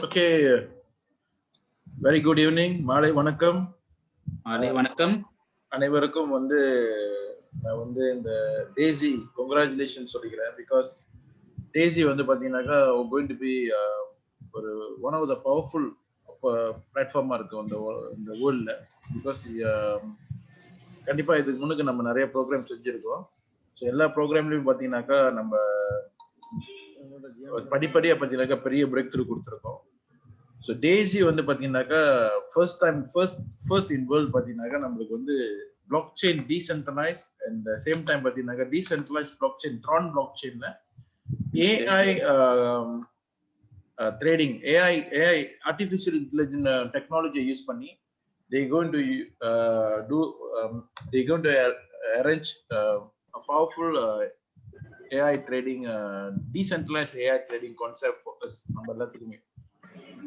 Okay, very good evening. மாலை வணக்கம். மாலை வணக்கம். அனைவருக்கும் நான் இந்த டேசி congratulations சொல்லிக்கிறேன். Because டேசி பாத்தீங்கன்னாக்கா going to be ஒரு one of the powerful பிளாட்ஃபார்மா இருக்கு இந்த வேர்ல்ட்ல. பிகாஸ் கண்டிப்பா இதுக்கு முன்னுக்கு நம்ம நிறைய ப்ரோக்ராம் செஞ்சிருக்கோம். ஸோ எல்லா ப்ரோக்ராம்லயும் பாத்தீங்கன்னாக்கா நம்ம படிப்படியா பாத்தீங்கன்னாக்கா பெரிய பிரேக் த்ரூ கொடுத்துருக்கோம். ஸோ டேசி பாத்தீங்கன்னாக்கா ஃபர்ஸ்ட் இன் வேர்ல்ட் பாத்தீங்கன்னாக்கா நம்மளுக்கு blockchain decentralize and same time பாத்தீங்கன்னாக்கா டீசென்ட்ரலைஸ் பிளாக் செயின் ட்ரான் பிளாக் செயின்ல AI trading AI artificial intelligence technology use பண்ணி they're going to arrange a powerful AI trading decentralized AI trading concept focus நம்ம எல்லாத்துக்குமே.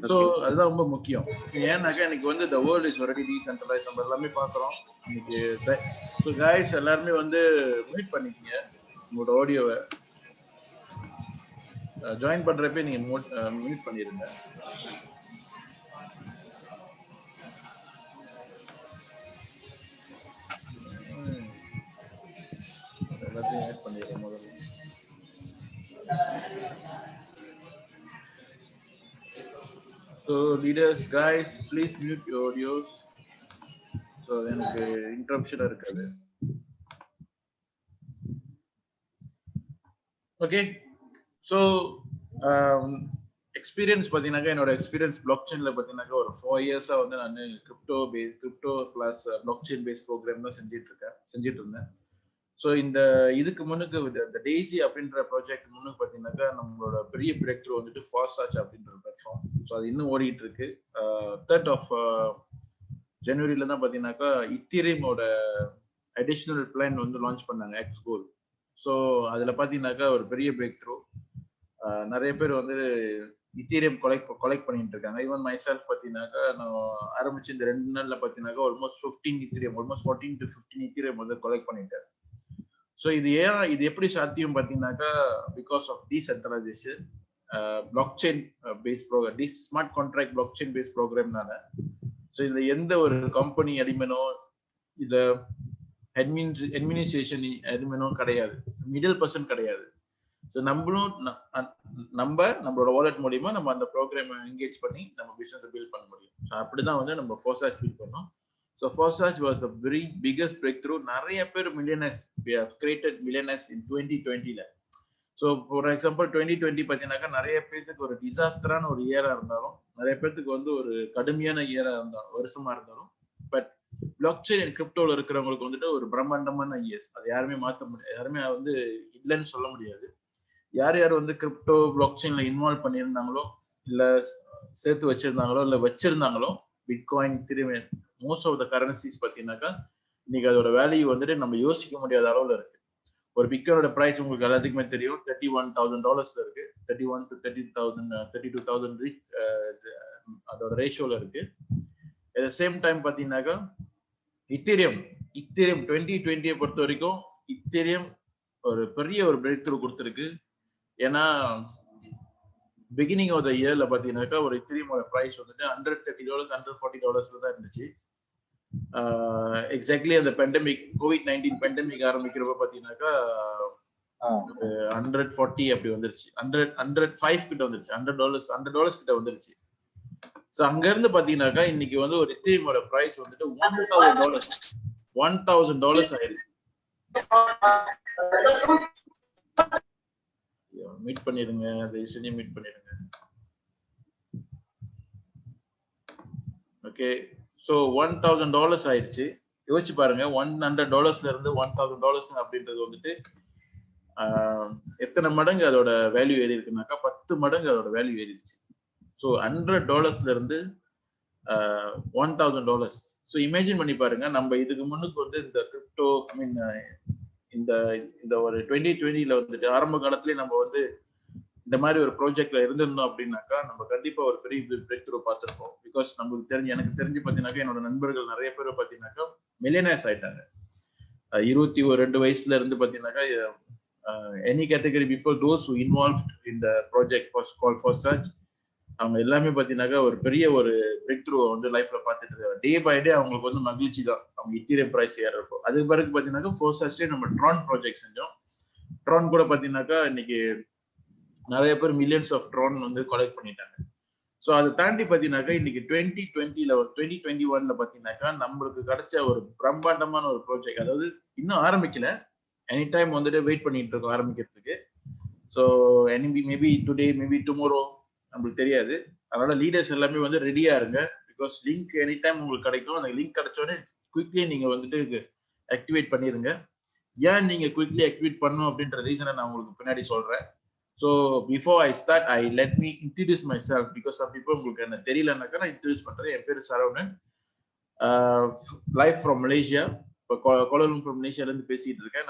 So அதுதான் ரொம்ப முக்கியம். ஏன்னாக்கா இன்னைக்கு the world is already decentralized நம்ம எல்லாமே பார்க்குறோம் இன்னைக்கு. ஸோ guys எல்லாருமே மீட் பண்ணிக்கீங்க உங்களோட ஆடியோவை. ஜாயின் பண்றப்ப நீங்க மியூட் பண்ணிருங்க. எல்லாத்தையும் ஆட் பண்ணிடுறேன் முதல்ல. So leaders guys please mute your audios. So எனக்கு இன்டரப்ஷன் இருக்காது. Okay. ஸோ எக்ஸ்பீரியன்ஸ் பார்த்தீங்கன்னாக்கா என்னோட எக்ஸ்பீரியன்ஸ் பிளாக் செயின்ல பார்த்தீங்கன்னாக்கா ஒரு 4 இயர்ஸா நான் crypto plus block chain base program தான் செஞ்சுட்டு இருந்தேன். ஸோ இதுக்கு முன்னுக்கு இந்த டேசி அப்படின்ற ப்ராஜெக்ட் முன்னுக்கு பார்த்தீங்கன்னாக்கா நம்மளோட பெரிய பிரேக் த்ரூ ஃபாஸ்டாச் அப்படின்ற பிளாட்ஃபார்ம். ஸோ அது இன்னும் ஓடிட்டு இருக்கு. 3rd of ஜனவரியில தான் பார்த்தீங்கன்னாக்கா இத்தீரியமோட அடிஷனல் பிளான் லான்ச் பண்ணாங்க எக்ஸ் கோல். ஸோ அதுல பார்த்தீங்கன்னாக்கா ஒரு பெரிய பிரேக் த்ரூ. நிறைய பேர் இத்தீரியம் கொலெக்ட் பண்ணிட்டு இருக்காங்க. ஈவன் மை செல்ஃப் பார்த்தீங்கன்னாக்கா நான் ஆரம்பிச்சு இந்த 2 நாள்ல பார்த்தீங்கன்னாக்கா ஆல்மோஸ்ட் 14 to 15 இத்தீரியம் கொலெக்ட் பண்ணிட்டேன். ஸோ இது எப்படி சாத்தியம் பார்த்தீங்கன்னாக்கா because of decentralization block chain base program, smart contract block chain base ப்ரோக்ராம்னால. ஸோ இதுல எந்த ஒரு கம்பெனி அடிமனோ இதுல அட்மினிஸ்ட்ரேஷன் அடிமனோ கிடையாது, மிடில் பர்சன் கிடையாது. ஸோ நம்மளோட வாலெட் மூலியமா நம்ம அந்த ப்ரோக்ராம் என்கேஜ் பண்ணி நம்ம பிசினஸ் பில்ட் பண்ண முடியும். ஸோ அப்படிதான் நம்ம ஃபோர்சாச் பில்ட் பண்ணோம். So Forsage was a very biggest breakthrough. நிறைய பேர் மில்லியனர்ஸ் கிரியேட்டட் மில்லியனர்ஸ் இன் 2020ல. ஸோ ஃபார் எக்ஸாம்பிள் 2020 பார்த்தீங்கன்னாக்கா நிறைய பேருக்கு ஒரு டிசாஸ்டரான ஒரு இயரா இருந்தாலும், நிறைய பேருக்கு ஒரு கடுமையான இயரா இருந்தாலும், வருஷமா இருந்தாலும், பட் பிளாக் செயின் அண்ட் கிரிப்டோல இருக்கிறவங்களுக்கு ஒரு பிரம்மாண்டமான இயர்ஸ். அது யாருமே மாற்ற முடியாது, யாருமே இல்லைன்னு சொல்ல முடியாது. யார் கிரிப்டோ பிளாக் செயின்ல இன்வால்வ் பண்ணியிருந்தாங்களோ, இல்ல சேர்த்து வச்சிருந்தாங்களோ, இல்ல வச்சிருந்தாங்களோ, பிட்காயின் திரும்பி மோஸ்ட் ஆஃப் த கரன்சிஸ் பார்த்தீங்கன்னாக்கா இன்னைக்கு அதோட வேல்யூ நம்ம யோசிக்க முடியாத அளவுல இருக்கு. ஒரு பிட்காயினோட பிரைஸ் உங்களுக்கு எல்லாத்துக்குமே தெரியும், $31,000 இருக்கு. 31 to 30,000 32,000 அதோட ரேஷியோல இருக்கு. அட் த சேம் டைம் பார்த்தீங்கன்னாக்கா இத்தீரியம் 2020 பொறுத்த வரைக்கும் இத்தீரியம் ஒரு பெரிய ஒரு பிரேக் த்ரூ கொடுத்துருக்கு. ஏன்னா பிகினிங் ஆஃப் த இயர்ல பாத்தீங்கன்னாக்கா ஒரு இத்தீரியமோட பிரைஸ் $130 $140 தான் இருந்துச்சு. எக்ஸாக்ட்லி அந்த COVID-19 பேண்டமிக் ஆரம்பிக்கிறப்ப பாத்தீங்கன்னாக்கா 140 அப்படி வந்துருச்சு, 105 கிட்ட வந்துருச்சு, $100 கிட்ட வந்துருச்சு. ஸோ அங்க இருந்து பாத்தீங்கன்னாக்கா இன்னைக்கு ஒரு இத்தீரியமோட பிரைஸ் $1,000 ஆயிருக்கு. மீட் பண்ணிடுங்க, மீட் பண்ணிடுங்க. ஓகே, ஸோ $1,000 ஆயிடுச்சு. யோசிச்சு பாருங்க, $100 இருந்து $1,000 அப்படின்றது எத்தனை மடங்கு அதோட வேல்யூ ஏறி இருக்குனாக்கா 10 மடங்கு அதோட வேல்யூ ஏறிடுச்சு. ஸோ $100 இருந்து $1,000. ஸோ இமேஜின் பண்ணி பாருங்க, நம்ம இதுக்கு முன்னுக்கு இந்த கிரிப்டோ இந்த ஒரு 2020ல ஆரம்ப காலத்திலேயே நம்ம இந்த மாதிரி ஒரு ப்ராஜெக்ட்ல இருந்திருந்தோம் அப்படின்னாக்கா நம்ம கண்டிப்பா ஒரு பெரிய பிரேக் த்ரூ பார்த்திருப்போம். பிகாஸ் எனக்கு தெரிஞ்சு பாத்தீங்கன்னாக்கா என்னோட நண்பர்கள் நிறைய பேர் பாத்தீங்கன்னாக்கா மில்லியனர்ஸ் ஆயிட்டாங்க. 22 வயசுல இருந்து பாத்தீங்கன்னாக்கா any category people, those who involved in the project was called for such, அவங்க எல்லாமே பார்த்தீங்கன்னாக்கா ஒரு பெரிய ஒரு பிரேக் த்ரூ வந்து லைஃப்ல பார்த்துட்டு இருக்காங்க. டே பை டே அவங்களுக்கு வந்து மகிழ்ச்சி தான் அவங்க இத்தீரியம் பிரைஸ் ஏறப்போ. அதுக்கு பிறகு பார்த்தீங்கன்னாக்கா ஃபோர்ஸாஸ்லேயே நம்ம ட்ரான் ப்ராஜெக்ட் செஞ்சோம். ட்ரான் கூட பார்த்தீங்கன்னாக்கா இன்னைக்கு நிறைய பேர் மில்லியன்ஸ் ஆஃப் ட்ரான் வந்து கலெக்ட் பண்ணிட்டாங்க. ஸோ அதை தாண்டி பார்த்தீங்கன்னாக்கா இன்னைக்கு 2021 பார்த்தீங்கன்னாக்கா நம்மளுக்கு கிடைச்ச ஒரு பிரம்மாண்டமான ஒரு ப்ராஜெக்ட், அதாவது இன்னும் ஆரம்பிக்கல, எனி டைம் வந்துட்டு வெயிட் பண்ணிட்டு இருக்கோம் ஆரம்பிக்கிறதுக்கு. So maybe today maybe tomorrow நம்மளுக்கு தெரியாது. அதனால லீடர்ஸ் எல்லாமே வந்து ரெடியா இருங்க. பிகாஸ் லிங்க் எனி டைம் உங்களுக்கு கிடைக்கும். அந்த லிங்க் கிடைச்சோடனே குயிக்லி நீங்க வந்துட்டு ஆக்டிவேட் பண்ணிருங்க. ஏன் நீங்க குயிக்லி ஆக்டிவேட் பண்ணணும் அப்படின்ற ரீசனை நான் உங்களுக்கு பின்னாடி சொல்றேன். So before I start let me introduce myself, because some people உங்களுக்கு என்ன தெரியலன்னாக்கா நான் இன்ட்ரடியூஸ் பண்றேன். என் பேர் சரவணன், லைவ் ஃப்ரம் மலேசியா. இப்போ கோலாலம்பூர் மலேசியால இருந்து பேசிட்டு இருக்கேன்.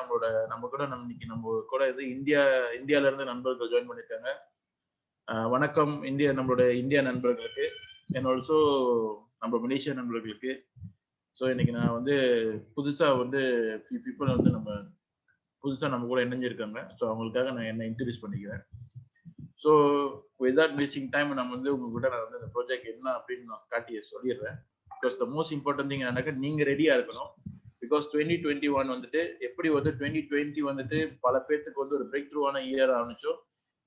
இன்னைக்கு நம்ம கூட இது இந்தியால இருந்து நண்பர்கள் ஜாயின் பண்ணிருக்காங்க. வணக்கம் நம்மளோட இந்தியா நண்பர்களுக்கு அண்ட் ஆல்சோ நம்ம மலேசியா நண்பர்களுக்கு. ஸோ இன்னைக்கு நான் வந்து புதுசா வந்து ஃபியூ பீப்புள் வந்து புதுசா நம்ம கூட இணைஞ்சிருக்காங்க. ஸோ அவங்களுக்காக நான் என்ன இன்ட்ரடியூஸ் பண்ணிக்கிறேன். ஸோ வித்வுட் மிஸ்ஸிங் டைம் நம்ம வந்து உங்ககிட்ட நான் வந்து இந்த ப்ராஜெக்ட் என்ன அப்படின்னு நான் காட்டி சொல்லிடுறேன். Because the most important thing என்னன்னாக்கா நீங்க ரெடியா இருக்கணும். பிகாஸ் 2021 வந்துட்டு எப்படி வந்து 2020 வந்துட்டு பல பேர்த்துக்கு வந்து ஒரு பிரேக் த்ரூவான இயர் ஆரம்பிச்சோ,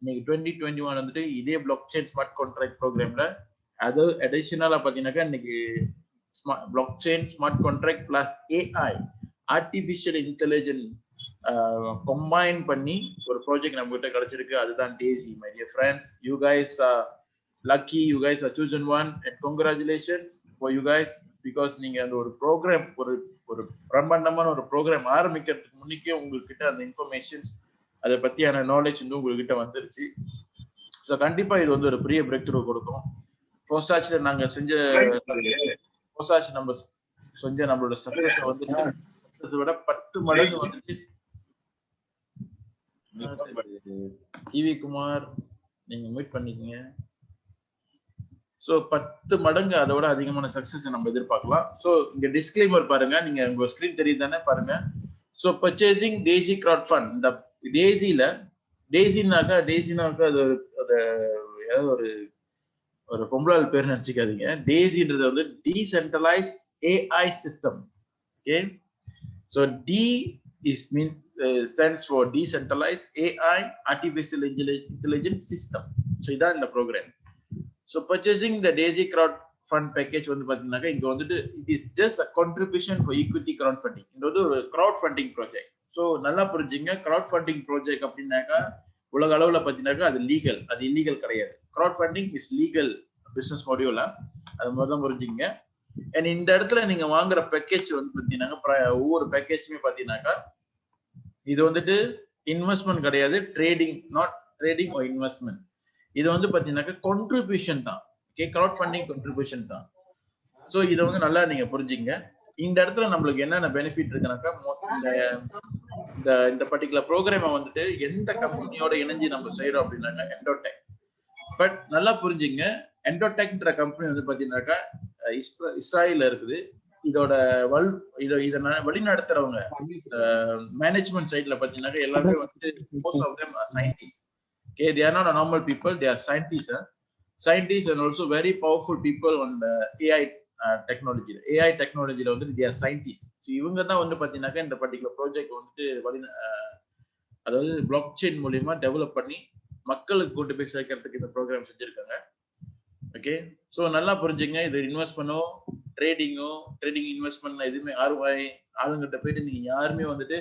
இன்னைக்கு 2021 வந்துட்டு இதே பிளாக் செயின் ஸ்மார்ட் கான்ட்ராக்ட் ப்ரோக்ராம்ல அது அடிஷனலா பாத்தீங்கன்னாக்கா இன்னைக்கு block chain smart contract plus AI artificial intelligence combine பண்ணி ஒரு ப்ராஜெக்ட் நம்ம கிட்ட கிடைச்சிருக்கு. அதுதான் daisy. My dear friends, you guys are lucky, you guys are chosen one and congratulations for you guys, because நீங்க அந்த ஒரு ப்ரோக்ராம் ஒரு பிரம்மாண்டமான ஒரு ப்ரோக்ராம் ஆரம்பிக்கிறதுக்கு முன்னிக்கே உங்ககிட்ட அந்த இன்ஃபர்மேஷன்ஸ் அதை பத்தியான நாலேஜ் வந்து உங்ககிட்ட வந்துருச்சு. ஸோ கண்டிப்பா இது வந்து ஒரு பெரிய பிரேக் த்ரூ கொடுக்கும். ஃபோர்ஸாச்ல நாங்க நம்மளோட சக்சஸ் வந்துட்டு விட 10 மடங்கு வந்துட்டு. டிவி குமார் நீங்க மீட் பண்ணிக்கீங்க. ஸோ 10 மடங்கு அதோட அதிகமான சக்சஸ் நம்ம எதிர்பார்க்கலாம். ஸோ இங்க டிஸ்க்ளைமர் பாருங்க, நீங்க உங்க ஸ்கிரீன் தெரியுது தானே பாருங்க. ஸோ பர்ச்சேசிங் டேசி கிரவுட் ஃபண்ட். இந்த டேசினாக்கா அது ஏதாவது ஒரு பொம்பளால் பேர் நினைச்சுக்காதீங்க. டேசின்றது வந்து decentralize AI system. Okay, so D is mean stands for decentralized AI artificial intelligence system. So இதான் இந்த ப்ரோக்ராம். ஸோ பர்ச்சேசிங் த டேசி கிரவுட் ஃபண்ட் பேக்கேஜ் வந்து பார்த்தீங்கன்னாக்கா இங்கே வந்துட்டு it is just a contribution for equity crowd funding. இது வந்து ஒரு கிரவுட் ஃபண்டிங் ப்ராஜெக்ட். ஸோ நல்லா புரிஞ்சுங்க, கிரவுட் ஃபண்டிங் ப்ராஜெக்ட் அப்படின்னாக்கா உலக அளவில் பார்த்தீங்கன்னாக்கா அது லீகல், அது இல்லீகல் கிடையாது. Crowdfunding is legal business மாடியூலா, அது மாதிரி தான் புரிஞ்சுங்க. அண்ட் இந்த இடத்துல நீங்க வாங்குற பேக்கேஜ் வந்து பார்த்தீங்கன்னாக்கா ஒவ்வொரு பேக்கேஜுமே பார்த்தீங்கன்னாக்கா இது வந்துட்டு இன்வெஸ்ட்மெண்ட் கிடையாது. Not trading R investment. இது வந்து பாத்தீங்கன்னாக்கா கான்ட்ரிபியூஷன் தான். ஓகே, கிரவுட் ஃபண்டிங் கான்ட்ரிபியூஷன் தான். ஸோ இதை வந்து நல்லா நீங்க புரிஞ்சுங்க. இந்த இடத்துல நம்மளுக்கு என்னென்ன பெனிஃபிட் இருக்குனாக்கா, இந்த பர்டிகுலர் ப்ரோக்ராமை வந்துட்டு எந்த கம்பெனியோட இணைஞ்சு நம்ம செய்யறோம் அப்படின்னாக்கா எண்டோடெக். பட் நல்லா புரிஞ்சுங்க, எண்டோடெக்ன்ற கம்பெனி வந்து பாத்தீங்கன்னாக்கா இஸ்ராயல்ல இருக்குது. இதோட இதை வழி நடத்துறவங்க மேனேஜ்மெண்ட் சைட்ல பாத்தீங்கன்னா எல்லாமே வந்து most of them are scientists. Okay, they are not a normal people, they are scientists and also very powerful people on the AI technology வந்து they are scientists. ஸோ இவங்க தான் வந்து பாத்தீங்கன்னா இந்த பர்டிகுலர் ப்ராஜெக்ட் வந்துட்டு அதாவது பிளாக் செயின் மூலியமா develop பண்ணி மக்களுக்கு கொண்டு போய் சேர்க்கறதுக்கு இந்த ப்ரோக்ராம் செஞ்சிருக்காங்க. ஓகே, ஸோ நல்லா புரிஞ்சுங்க. இது ட்ரேடிங் இன்வெஸ்ட்மெண்ட் எதுவுமே ஆளுங்கிட்ட போயிட்டு நீங்க யாருமே வந்துட்டு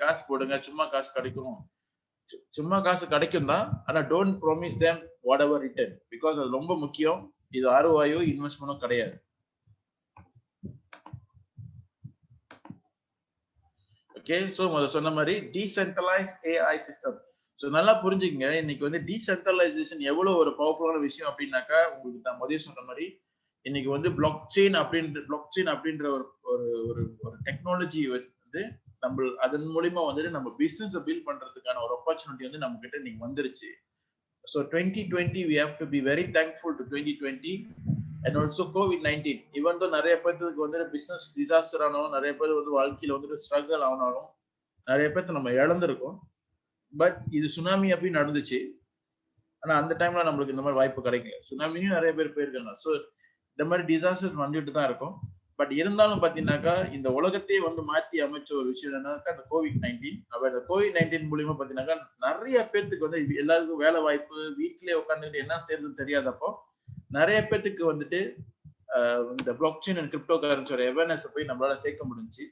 காசு போடுங்க, சும்மா காசு கிடைக்கும் தான். ஆனா don't promise them what ever return, because அது ரொம்ப முக்கியம். இது ஆர்ஓஐயோ இன்வெஸ்ட்மெண்ட்டோ கிடையாது. ஓகே, ஸோ சொன்ன மாதிரி டீசென்ட்ரலைஸ் ஏஐ சிஸ்டம். ஸோ நல்லா புரிஞ்சுங்க, இன்னைக்கு வந்து டீசென்ட்ரலைசேஷன் எவ்வளவு ஒரு பவர்ஃபுல்லான விஷயம் அப்படின்னாக்கா, உங்களுக்கு நான் முதல்ல சொன்ன மாதிரி இன்னைக்கு வந்து பிளாக் செயின் அப்படின்ற ஒரு டெக்னாலஜி வந்து அதன் மூலியமா வந்துட்டு நம்ம பிசினஸ் பில்ட் பண்றதுக்கான ஒரு ஆப்பர்ச்சுனிட்டி வந்து நம்ம கிட்ட நீங்க வந்துருச்சு. So 2020 we have to be very thankful to 2020 and also COVID-19. even though நிறைய பேருக்கு வந்து பிசினஸ் டிசாஸ்டர் ஆனாலும், நிறைய பேர் வந்து வாழ்க்கையில வந்துட்டு ஸ்ட்ரகிள் ஆனாலும், நிறைய பேருக்கு நம்ம இழந்திருக்கோம். பட் இது சுனாமி அப்படி நடந்துச்சு. ஆனா அந்த டைம்ல நம்மளுக்கு இந்த மாதிரி வாய்ப்பு கிடைக்கல. சுனாமியும் நிறைய பேர் போயிருக்காங்க. ஸோ இந்த மாதிரி டிசாஸ்டர்ஸ் வந்துட்டு தான் இருக்கும். பட் இருந்தாலும் பாத்தீங்கன்னாக்கா இந்த உலகத்தையே வந்து மாற்றி அமைச்ச ஒரு விஷயம் என்னன்னாக்கா இந்த COVID-19. அந்த COVID-19 மூலியமா பாத்தீங்கன்னாக்கா நிறைய பேர்த்துக்கு வந்து எல்லாருக்கும் வேலை வாய்ப்பு, வீட்டிலேயே உட்காந்துட்டு என்ன செய்யறதுன்னு தெரியாதப்போ நிறைய பேர்த்துக்கு வந்துட்டு இந்த பிளாக் செயின் அண்ட் கிரிப்டோ கரன்சியோட அவேர்னஸ் போய் நம்மளால சேர்க்க முடிஞ்சு.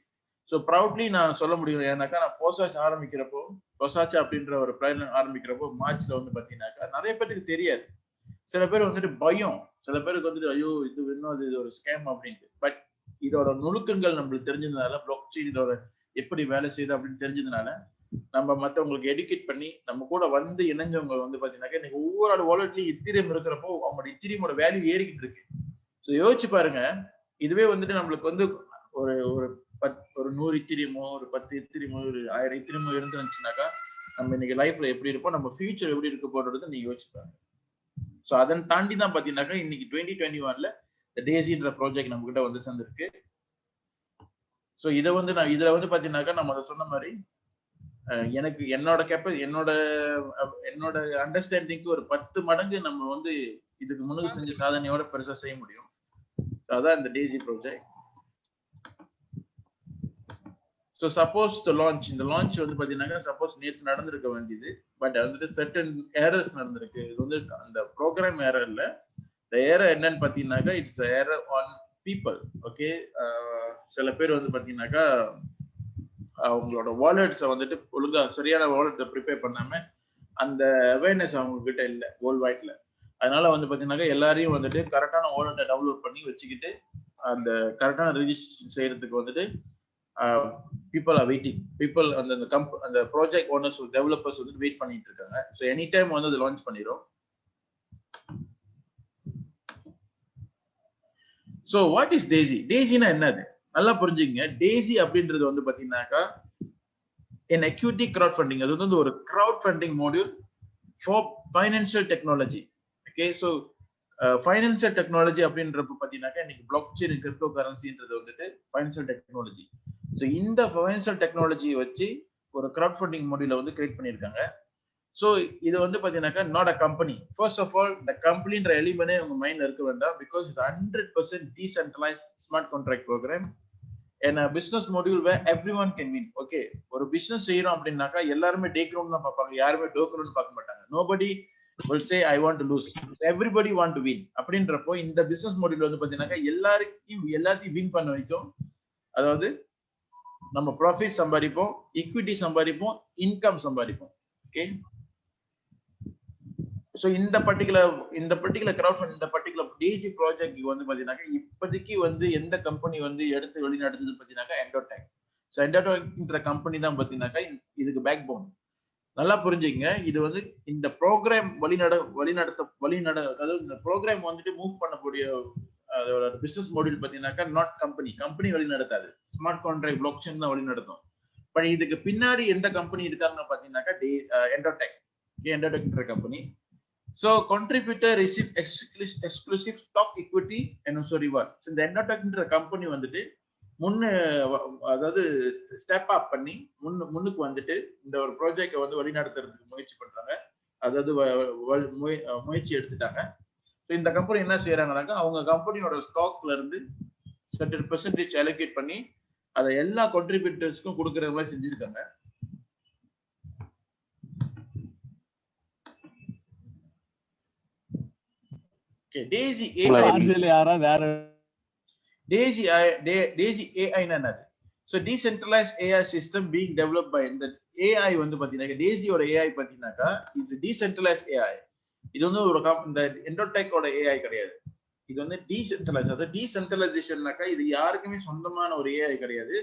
ஸோ ப்ரௌட்லி நான் சொல்ல முடியும். ஏன்னாக்கா நான் ஃபோசாச் ஆரம்பிக்கிறப்போ, ஃபோசாச் அப்படின்ற ஒரு பிளான் ஆரம்பிக்கிறப்போ மார்ச்ல வந்து பாத்தீங்கன்னாக்கா நிறைய பேருக்கு தெரியாது. சில பேர் வந்துட்டு பயம், சில பேருக்கு வந்துட்டு ஐயோ இது இன்னும் இது ஒரு ஸ்கேம் அப்படின்ட்டு. பட் இதோட நுணுக்கங்கள் நம்மளுக்கு தெரிஞ்சதுனால, பிளாக் செயின் இதோட எப்படி வேலை செய்யுது அப்படின்னு தெரிஞ்சதுனால நம்ம மற்றவங்களுக்கு எடுக்கேட் பண்ணி நம்ம கூட வந்து இணைஞ்சவங்க வந்து பாத்தீங்கன்னாக்கா இன்னைக்கு ஒவ்வொரு வாலெட்லயும் இத்திரியம் இருக்கிறப்போ அவங்களோட இத்திரியமோட வேல்யூ ஏறிக்கிட்டு இருக்கு. ஸோ யோசிச்சு பாருங்க, இதுவே வந்துட்டு நம்மளுக்கு வந்து ஒரு ஒரு 100 இத்திரியமோ, ஒரு 10 இத்திரியமோ, ஒரு 1000 இத்திரியமோ இருந்துச்சுனாக்கா நம்ம இன்னைக்கு லைஃப்ல எப்படி இருப்போம், நம்ம ஃபியூச்சர் எப்படி இருக்க போறது நீங்க யோசிச்சு பாருங்க. ஸோ அதன் தாண்டி தான் பாத்தீங்கன்னாக்கா இன்னைக்கு 2021ல இந்த டேசின்ற ப்ராஜெக்ட் நம்ம கிட்ட வந்து சேர்ந்திருக்கு. ஸோ இதை வந்து நான் இதுல வந்து பாத்தீங்கன்னாக்கா நம்ம அதை சொன்ன மாதிரி எனக்கு என்னோட அண்டர்ஸ்டாண்டிங்க்கு ஒரு 10 மடங்கு நம்ம வந்து இதுக்கு முன்னாடி செஞ்ச சாதனையோட பெருசா செய்ய முடியும். அதான் இந்த டேசி ப்ராஜெக்ட். ஸோ சப்போஸ் இந்த லான்ச் வந்து பாத்தீங்கன்னா சப்போஸ் நேற்று நடந்திருக்க வேண்டியது, பட் வந்துட்டு சர்டன் ஏரர்ஸ் நடந்திருக்கு. இது வந்து அந்த ப்ரோக்ராம் ஏரர் இல்ல. இந்த ஏரர் என்னன்னு பாத்தீங்கன்னாக்கா it's error on people. Okay, சில பேர் வந்து பாத்தீங்கன்னாக்கா அவங்களோட வாலெட்ஸை வந்துட்டு ஒழுங்கா சரியான வாலெட்டை ப்ரிப்பேர் பண்ணாம அந்த அவேர்னஸ் அவங்க கிட்ட இல்லை வேர்ல்ட் வைட்ல. அதனால வந்து பாத்தீங்கன்னாக்கா எல்லாரையும் வந்துட்டு கரெக்டான வாலெட்டை டவுன்லோட் பண்ணி வச்சுக்கிட்டு அந்த கரெக்டான ரிஜிஸ்ட்ரேஷன் செய்யறதுக்கு வந்துட்டு people are waiting. People அந்த ப்ராஜெக்ட் ஓனர்ஸ், டெவலப்பர்ஸ் வந்து வெயிட் பண்ணிட்டு இருக்காங்க. ஸோ எனி டைம் வந்து அது லான்ச் பண்ணிடும். So what is Daisy? டேசினா என்னது நல்லா புரிஞ்சுங்க. டேசி அப்படின்றது வந்து பாத்தீங்கன்னாக்கா an equity crowd funding. அது வந்து ஒரு crowd funding module for financial technology. Okay, so financial technology அப்படின்றப்ப பாத்தீங்கன்னாக்கா இன்னைக்கு பிளாக் செயின் கிரிப்டோ கரன்சின்றது வந்துட்டு ஃபைனான்சியல் டெக்னாலஜி. ஸோ இந்த ஃபைனான்சியல் டெக்னாலஜியை வச்சு ஒரு கிரவுட் ஃபண்டிங் மாடியூலை வந்து கிரியேட் பண்ணியிருக்காங்க. ஸோ இது வந்து பாத்தீங்கன்னாக்கா not a company. First of all இந்த கம்பெனின்ற எலிமெண்டே உங்க மைண்ட்ல இருக்க வேண்டாம். பிகாஸ் இது 100% decentralize smart contract program and a business module where everyone can win. Okay, ஒரு பிசினஸ் செய்யறோம் அப்படின்னாக்கா எல்லாருமே டே கிரவுண்ட் தான் பார்ப்பாங்க, யாருமே டோ கிரவுண்ட் பார்க்க மாட்டாங்க. nobody will say I want to lose, everybody want to win. அப்படின்றப்போ இந்த பிசினஸ் மாடியூல் வந்து பாத்தீங்கன்னாக்கா எல்லாத்தையும் வின் பண்ண வைக்கும். அதாவது நம்ம ப்ராஃபிட் சம்பாதிப்போம், ஈக்விட்டி சம்பாதிப்போம், இன்கம் சம்பாதிப்போம். ஓகே, ஸோ இந்த பர்டிகுலர் கிரவுட் ஃபண்ட், இந்த பர்டிகுலர் டேசி ப்ராஜெக்ட் வந்து பாத்தீங்கன்னாக்கா இப்போதைக்கு வந்து எந்த கம்பெனி வந்து எடுத்து வெளிநடத்துது பாத்தீங்கன்னாக்கா எண்டோடெக். ஸோ எண்டோடெக்ன்ற கம்பெனி தான் பாத்தீங்கன்னாக்கா இதுக்கு பேக் போன். நல்லா புரிஞ்சுங்க. இது வந்து இந்த ப்ரோக்ராம் அதாவது இந்த ப்ரோக்ராம் வந்துட்டு மூவ் பண்ணக்கூடிய அதோட பிசினஸ் மாடியூல் பாத்தீங்கன்னாக்கா நாட் கம்பெனி வழி நடத்தாது, ஸ்மார்ட் கான்ட்ராக்ட் பிளாக் செயின் தான் வழி நடத்தும். பட் இதுக்கு பின்னாடி எந்த கம்பெனி இருக்காங்க பாத்தீங்கன்னாக்கா எண்டோடெக்ன்ற company. So contributor receive exclusive stock equity and also reward. So இந்த எண்டோடெக்ன்ற கம்பெனி வந்துட்டு அதாவது ஸ்டெப் அப் பண்ணி முன்னுக்கு வந்துட்டு இந்த ஒரு ப்ராஜெக்டை வந்து வழிநடத்துறதுக்கு முயற்சி பண்றாங்க. அதாவது முயற்சி எடுத்துட்டாங்க. ஸோ இந்த கம்பெனி என்ன செய்யறாங்கன்னாக்கா அவங்க கம்பெனியோட ஸ்டாக்ல இருந்து சர்டன் பெர்சன்டேஜ் அலோகேட் பண்ணி அதை எல்லா கான்ட்ரிபியூட்டர்ஸ்க்கும் கொடுக்குற மாதிரி செஞ்சிருக்காங்க. Okay, Daisy AI என்னது? So decentralized AI system being developed by the AI வந்து பாத்தீங்கன்னா டேசியோட AI பாத்தீங்கன்னாக்கா is decentralized AI. இது வந்து ஒரு இந்த எண்டோடெக்கோட AI கிடையாது. இது வந்து டீசென்ட்ரலைஸ். அதாவது டீசென்ட்ரலைசேஷன்னாக்கா இது யாருக்குமே சொந்தமான ஒரு AI கிடையாது.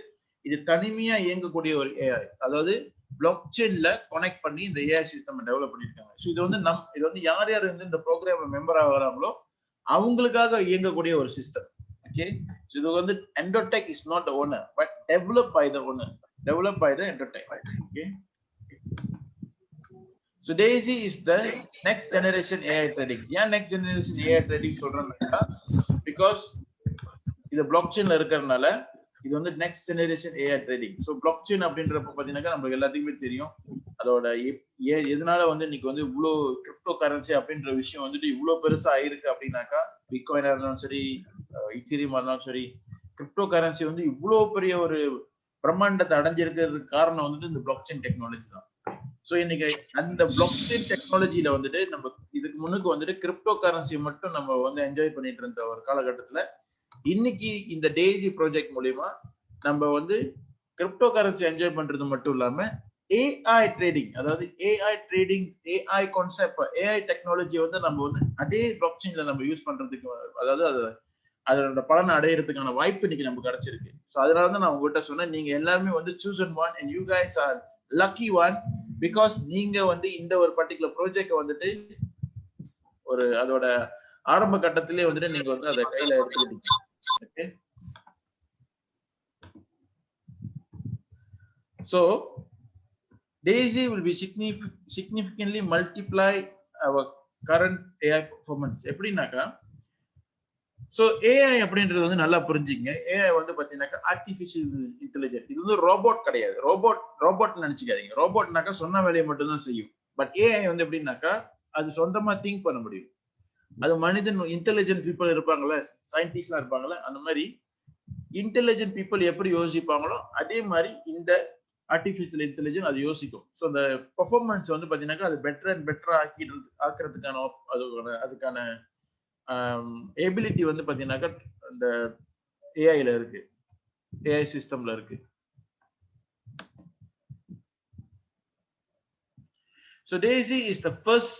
இது தனிமையா இயங்கக்கூடிய ஒரு AI. அதாவது பிளாக் செயின்ல கனெக்ட் பண்ணி இந்த AI சிஸ்டம் டெவலப் பண்ணிருக்காங்க. ஸோ இது வந்து யார் வந்து இந்த ப்ரோக்ராம் மெம்பர் ஆகிறாங்களோ அவங்களுக்காக இயங்கக்கூடிய ஒரு சிஸ்டம். ஓகே, இது வந்து Endotech is not the owner but develop by the owner, develop by the Endotech. Okay, so Daisy is the next generation AI trading. Yeah, next generation AI trading சொல்றேன்னா because இது black செயின்ல இருக்கறனால இது வந்து next generation AI trading. So block chain அப்படின்றப்ப பாத்தீங்கன்னா நமக்கு எல்லாத்துக்குமே தெரியும் அதோட எதனால வந்து இன்னைக்கு வந்து இவ்வளோ கிரிப்டோ கரன்சி அப்படின்ற விஷயம் வந்துட்டு இவ்வளோ பெருசா ஆயிருக்கு அப்படின்னாக்கா, பிட்காயினா இருந்தாலும் சரி, இத்தீரியம் இருந்தாலும் சரி, கிரிப்டோ கரன்சி வந்து இவ்வளோ பெரிய ஒரு பிரம்மாண்டத்தை அடைஞ்சிருக்கிறதுக்கு காரணம் வந்துட்டு இந்த பிளாக் செயின் டெக்னாலஜி தான். ஸோ இன்னைக்கு அந்த பிளாக் செயின் டெக்னாலஜியில வந்துட்டு நம்ம இதுக்கு முன்னுக்கு வந்துட்டு கிரிப்டோ கரன்சி மட்டும் நம்ம வந்து என்ஜாய் பண்ணிட்டு இருந்த ஒரு காலகட்டத்துல இன்னைக்கு இந்த டேசி ப்ராஜெக்ட் மூலியமா நம்ம வந்து கிரிப்டோ கரன்சி என்ஜாய் பண்றது மட்டும் இல்லாம ஏஐ ட்ரேடிங், அதாவது AI trading, AI concept, AI technology வந்து நம்ம வந்து அதே பிளாக் செயின்ல நம்ம யூஸ் பண்றதுக்கு, அதாவது அதோட பலனை அடையிறதுக்கான வாய்ப்பு இன்னைக்கு நமக்கு கிடைச்சிருக்கு. ஸோ அதனால தான் நான் உங்ககிட்ட சொன்னேன், நீங்க எல்லாருமே வந்து chosen one and you guys are lucky one because நீங்க வந்து இந்த ஒரு பர்டிகுலர் ப்ராஜெக்ட் வந்துட்டு ஒரு அதோட ஆரம்ப கட்டத்திலே வந்துட்டு நீங்க வந்து அதை கையில எடுத்துக்கிட்டீங்க. Okay, so Daisy will be significantly multiply our current AI performance. எப்படின்னாக்கா, ஸோ ஏஐ அப்படின்றது வந்து நல்லா புரிஞ்சுங்க. ஏஐ வந்து பாத்தீங்கன்னாக்கா ஆர்டிபிஷியல் இன்டெலிஜென்ஸ். இது வந்து ரோபோட் கிடையாது. ரோபோட் நினைச்சுக்காதீங்க. ரோபோட்னாக்கா சொன்ன வேலையை மட்டும் தான் செய்யும். பட் ஏஐ வந்து எப்படின்னாக்கா அது சொந்தமா திங்க் பண்ண முடியும். அது மனிதன் இன்டெலிஜென்ட் பீப்புள் இருப்பாங்களே, சயின்டிஸ்ட்லாம் இருப்பாங்களே, அந்த மாதிரி இன்டெலிஜென்ட் பீப்புள் எப்படி யோசிப்பாங்களோ அதே மாதிரி இந்த ஆர்டிபிஷியல் இன்டெலிஜென்ஸ் அது யோசிக்கும். ஸோ அந்த பெர்ஃபார்மன்ஸ் வந்து பாத்தீங்கன்னாக்கா அது பெட்டர் அண்ட் பெட்டரா ஆக்குறதுக்கான அதுக்கான எபிலிட்டி வந்து பாத்தீங்கன்னாக்கா அந்த ஏஐல இருக்கு, ஏஐ சிஸ்டம்ல இருக்கு. So Daisy is the first,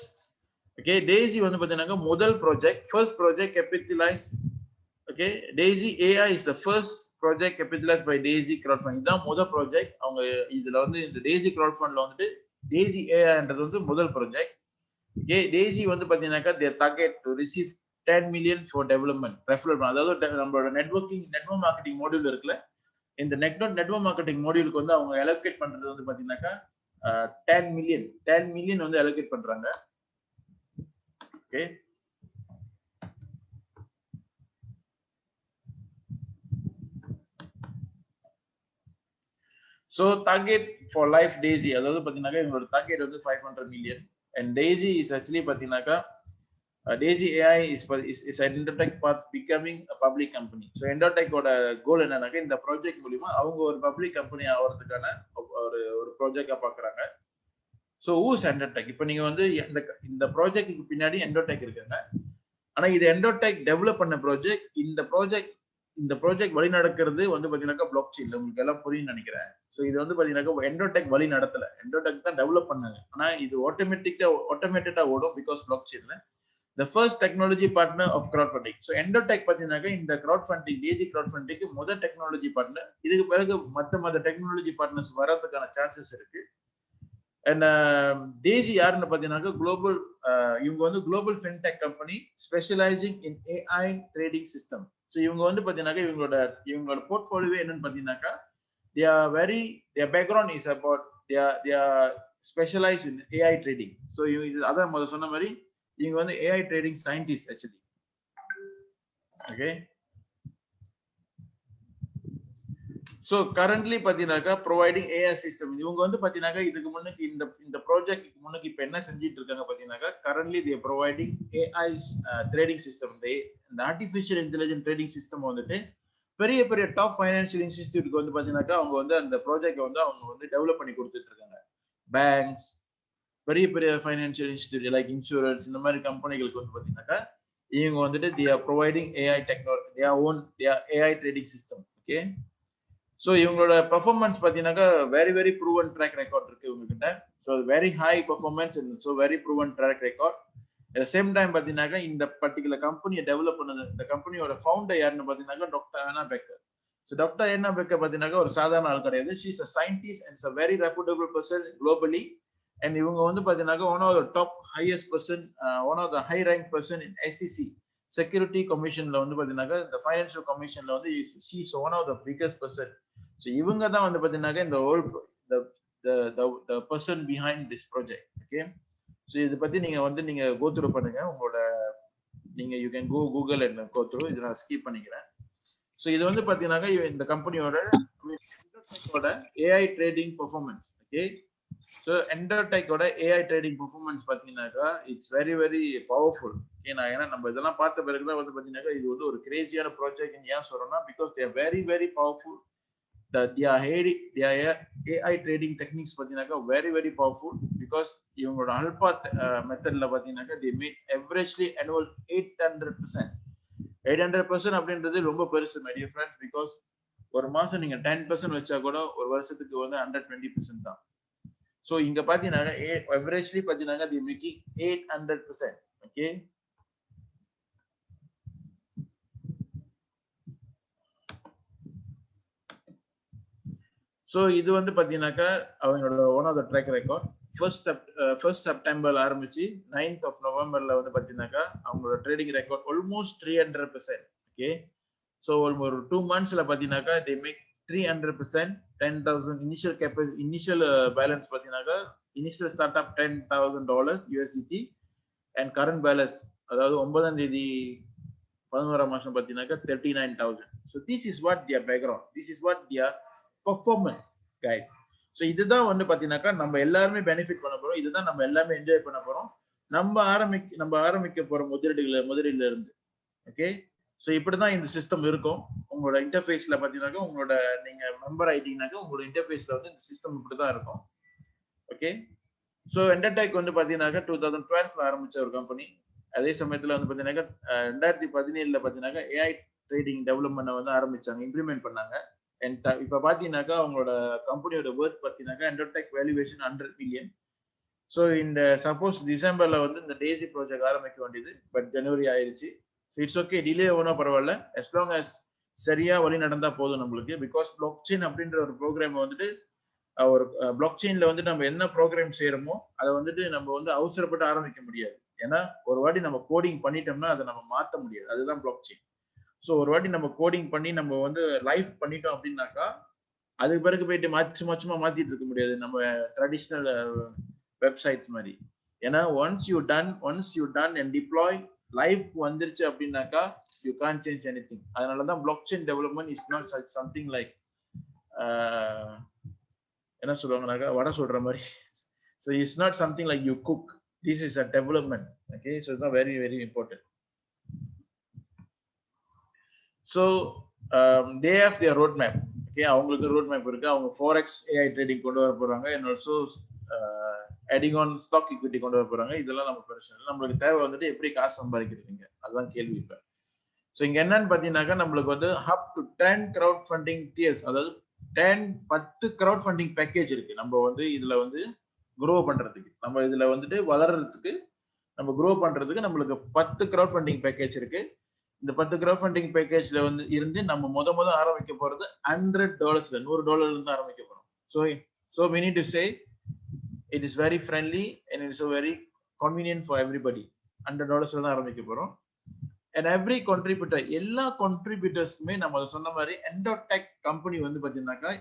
okay, Daisy வந்து பாத்தீங்கன்னாக்கா முதல் project, first project capitalise. Okay, Daisy AI is the first project capitalized by Daisy crowdfunding. இதான் முதல் ப்ராஜெக்ட். அவங்க இதுல வந்து இந்த Daisy crowdfundல வந்துட்டு Daisy AI-ன்றது வந்து முதல் ப்ராஜெக்ட். ஓகே, Daisy வந்து பாத்தீங்கன்னாக்கா they target to receive 10 million for development referral. அதாவது நம்மளோட நெட்வொர்க் மார்க்கெட்டிங் மாடியூல் இருக்குல்ல, இந்த நெட்வொர்க் மார்க்கெட்டிங் மாடியூலுக்கு வந்து அவங்க அலோகேட் பண்றது வந்து பாத்தீங்கன்னாக்கா 10 மில்லியன் வந்து அலோகேட் பண்றாங்க. Okay, so target for life Daisy, அதாவது பாத்தீங்கன்னாக்கா இவங்களோட டார்கெட் வந்து 500 million. And Daisy is actually பாத்தீங்கன்னாக்கா Daisy AI is an Endotech path becoming a public company. So Endotech-ஓட கோல் என்னன்னாக்கா இந்த ப்ராஜெக்ட் மூலமா அவங்க ஒரு பப்ளிக் கம்பெனி ஆகிறதுக்கான ஒரு ப்ராஜெக்டா பாக்குறாங்க. So who's Endotech? இப்போ நீங்க வந்து இந்த ப்ராஜெக்டுக்கு பின்னாடி Endotech இருக்காங்க. ஆனா இது Endotech டெவலப் பண்ண ப்ராஜெக்ட். இந்த ப்ராஜெக்ட் வழி நடக்கிறது வந்து பாத்தீங்கன்னாக்கா பிளாக் செயின்ல. உங்களுக்கு எல்லாம் புரியும் நினைக்கிறேன். ஸோ இது வந்து பாத்தீங்கன்னாக்கா Endotech வழி நடத்தல, Endotech தான் டெவலப் பண்ணாங்க. ஆனா இது ஆட்டோமேட்டடா ஓடும் பிகாஸ் பிளாக் செயின்ல. The first technology partner of crowdfunding. So Endotech பாத்தீங்கன்னாக்கா இந்த crowdfunding, Daisy crowdfunding முதல் டெக்னாலஜி பார்ட்னர். இதுக்கு பிறகு மற்ற டெக்னாலஜி பார்ட்னர்ஸ் வரதுக்கான சான்சஸ் இருக்கு. அண்ட் Daisy யாருன்னு பாத்தீங்கன்னாக்கா குளோபல், இவங்க வந்து global fintech company specialising in AI trading system. So இவங்க வந்து பாத்தீங்கன்னாக்கா இவங்களோட போர்ட்ஃபோலியோ என்னன்னு பாத்தீங்கன்னாக்கா their background is about they are specialized in AI trading. So இது அதான் முதல்ல சொன்ன மாதிரி இவங்க வந்து AI trading scientist actually. Okay, so currently பாத்தீங்கன்னாக்கா ப்ரொவைடிங் ஏஐ சிஸ்டம். இவங்க வந்து பாத்தீங்கன்னாக்கா இதுக்கு முன்னுக்கு இந்த ப்ராஜெக்ட் முன்னுக்கு இப்ப என்ன செஞ்சிட்டு இருக்காங்க பாத்தீங்கன்னாக்கா கரண்ட்லி தே ப்ரொவைடிங் ஏஐ ட்ரேடிங் சிஸ்டம். இந்த ஆர்டிபிஷியல் இன்டெலிஜென்ஸ் ட்ரேடிங் சிஸ்டம் வந்துட்டு பெரிய பெரிய டாப் ஃபைனான்சியல் இன்ஸ்டிடியூட்க்கு வந்து பாத்தீங்கன்னாக்கா அவங்க வந்து அந்த ப்ராஜெக்ட் வந்து அவங்க வந்து டெவலப் பண்ணி கொடுத்துட்டு இருக்காங்க. பேங்க்ஸ், பெரிய பெரிய ஃபைனான்சியல் இன்ஸ்டிடியூட் லைக் இன்சூரன்ஸ், இந்த மாதிரி கம்பெனிகளுக்கு வந்து பாத்தீங்கன்னாக்கா இவங்க வந்துட்டு they are providing AI technology, their AI trading system. Okay, so இவங்களோட பெர்ஃபார்மன்ஸ் பாத்தீங்கன்னாக்கா வெரி ப்ரூவன் ட்ராக் ரெக்கார்ட் இருக்கு இவங்க கிட்ட. So very high performance and so very proven track record. At same time பாத்தீங்கன்னாக்கா இந்த பர்டிகுலர் கம்பெனியை டெவலப் பண்ணது, இந்த கம்பெனியோட ஃபவுண்டர் யாருன்னு பாத்தீங்கன்னாக்கா doctor Anna Becker. So doctor Anna Becker பாத்தீங்கன்னாக்கா ஒரு சாதாரண ஆள் கிடையாது. She is a scientist and is a very reputable person globally. And இவங்க வந்து பாத்தீங்கன்னாக்கா one of the top highest person, one of the high rank person in SEC security கமிஷன்ல வந்து பாத்தீங்கன்னாக்கா இந்த ஃபைனான்சியல் கமிஷன்ல வந்து she is one of the biggest person. So இவங்க தான் வந்து பாத்தீங்கன்னாக்கா இந்த person behind this project. Okay, so இதை பத்தி நீங்க கோ த்ரூ பண்ணுங்க. உங்களோட you can Google and go through. இதை நான் ஸ்கிப் பண்ணிக்கிறேன். ஸோ இது வந்து பாத்தீங்கன்னாக்கா இந்த கம்பெனியோட AI trading performance. Okay, so எண்டர்டெக்கோட ஏஐ ட்ரேடிங் பெர்ஃபார்மன்ஸ் பார்த்தீங்கன்னாக்கா இட்ஸ் வெரி வெரி பவர்ஃபுல். ஏன்னா நம்ம இதெல்லாம் பார்த்த பிறகுதான் வந்து பார்த்தீங்கன்னாக்கா இது வந்து ஒரு கிரேசியான ப்ராஜெக்ட் ஏன் சொல்றோம்னா because they are very very powerful. AI trading techniques பார்த்தீங்கன்னாக்கா வெரி வெரி பவர்ஃபுல் பிகாஸ் இவங்களோட அல்பா மெத்தட்ல பார்த்தீங்கன்னாக்கா they made averagely annual 800%. 800% அப்படின்றது ரொம்ப பெருசு மை டியர் ஃப்ரெண்ட்ஸ். பிகாஸ் ஒரு மாசம் நீங்க 10% வச்சா கூட ஒரு வருஷத்துக்கு வந்து 120% தான். ஸோ இங்க பாத்தீங்கன்னா எவரேஜ்லி பாத்தீங்கன்னா தி மேக்கிங் 800%. ஓகே, ஸோ இது வந்து பாத்தீங்கன்னாக்கா அவங்களோட one of the track record. First செப்டம்பர்ல ஆரம்பிச்சு 9th of Novemberல வந்து பாத்தீங்கன்னாக்கா அவங்களோட trading record almost 300%. Okay, so ஒரு 2 monthsல பாத்தீங்கன்னாக்கா they make 300%. 10,000 இனிஷியல் பேலன்ஸ் பாத்தீங்கன்னாக்கா initial start up $10,000 USDT and current balance அதாவது 9ஆம் தேதி 11ஆம் மாசம் பாத்தீங்கன்னாக்கா 39,000. So this is what their background, this is what their performance guys. So இதுதான் வந்து பாத்தீங்கன்னாக்கா நம்ம எல்லாருமே பெனிஃபிட் பண்ண போறோம், இதுதான் நம்ம எல்லாமே என்ஜாய் பண்ண போறோம் நம்ம ஆரம்பிக்க போற முதலீடுல இருந்து. ஓகே, ஸோ இப்படிதான் இந்த சிஸ்டம் இருக்கும். உங்களோட இன்டர்ஃபேஸ்ல பாத்தீங்கன்னாக்கா உங்களோட நீங்க மெம்பர் ஆயிட்டீங்கன்னாக்கா உங்களோட இன்டர்ஃபேஸ்ல வந்து இந்த சிஸ்டம் இப்படிதான் இருக்கும். ஓகே, ஸோ எண்டர்டெக் வந்து பாத்தீங்கன்னாக்கா 2012 ஆரம்பிச்ச ஒரு கம்பெனி. அதே சமயத்துல வந்து பாத்தீங்கன்னாக்கா 2017 பாத்தீங்கன்னாக்கா ஏஐ ட்ரேடிங் டெவலப்மெண்ட் வந்து ஆரம்பிச்சாங்க, இம்ப்ளிமெண்ட் பண்ணாங்க. இப்ப பாத்தீங்கன்னாக்கா அவங்களோட கம்பெனியோட ஒர்த் பாத்தீங்கன்னாக்கா எண்டர்டெக் வேல்யூவேஷன் 100 million. ஸோ இந்த சப்போஸ் டிசம்பர்ல வந்து இந்த டேசி ப்ராஜெக்ட் ஆரம்பிக்க வேண்டியது, பட் ஜனவரி ஆயிடுச்சு. இட்ஸ் ஓகே, டிலே ஒன்றும் பரவாயில்ல, as long as சரியா வழி நடந்தா போதும் நம்மளுக்கு. பிகாஸ் பிளாக் செயின் அப்படின்ற ஒரு ப்ரோக்ராம் வந்துட்டு ஒரு பிளாக் செயின்ல வந்து நம்ம என்ன ப்ரோக்ராம் செய்யறோமோ அதை வந்துட்டு நம்ம வந்து அவசரப்பட்டு ஆரம்பிக்க முடியாது. ஏன்னா ஒரு வாட்டி நம்ம கோடிங் பண்ணிட்டோம்னா அதை நம்ம மாற்ற முடியாது, அதுதான் பிளாக் செயின். ஸோ ஒரு வாட்டி நம்ம கோடிங் பண்ணி நம்ம வந்து லைஃப் பண்ணிட்டோம் அப்படின்னாக்கா அதுக்கு பிறகு போயிட்டு மாச்சுமா மாத்திட்டு இருக்க முடியாது நம்ம ட்ரெடிஷ்னல் வெப்சைட் மாதிரி. ஏன்னா once you done and deploy life வந்துருச்சு அப்படின்னாக்கா யூ கான்ட் சேஞ்ச் எனிதிங். அதனாலதான் blockchain development is not something like என்ன சொல்லுவாங்கனாக்கா வடை சொல்ற மாதிரி. So it's not something like you cook, this is a development. Okay, so இதுதான் very very important. So they have their road map. Okay, அவங்களுக்கு road map இருக்கு. அவங்க forex AI trading கொண்டு வர போறாங்க, and also adding on stock equity கொண்டு வர போறாங்க. இதெல்லாம் நம்ம பிரச்சனை இல்லை, நம்மளுக்கு தேவை வந்துட்டு எப்படி காசு சம்பாதிக்கிறீங்க, அதுதான் கேள்வி. இப்ப ஸோ இங்க என்னன்னு பாத்தீங்கன்னாக்கா நம்மளுக்கு வந்து up to 10 crowd funding tiers, அதாவது 10 crowd funding பேக்கேஜ் இருக்கு. நம்ம வந்து இதுல வந்து க்ரோ பண்றதுக்கு, நம்ம இதுல வந்துட்டு வளர்றதுக்கு, நம்ம க்ரோ பண்றதுக்கு நம்மளுக்கு 10 crowd funding பேக்கேஜ் இருக்கு. இந்த 10 crowd funding பேக்கேஜ்ல வந்து இருந்து நம்ம முத ஆரம்பிக்க போறது $100 இருந்து ஆரம்பிக்க போறோம். So we need to say it is very friendly and it is so very convenient for everybody. $100 தான் ஆரம்பிக்க போறோம். And every contributor, எல்லா contributorsக்குமே நம்ம சொன்ன மாதிரி எண்டர்டெக் கம்பெனி வந்து பாத்தீங்கன்னாக்கா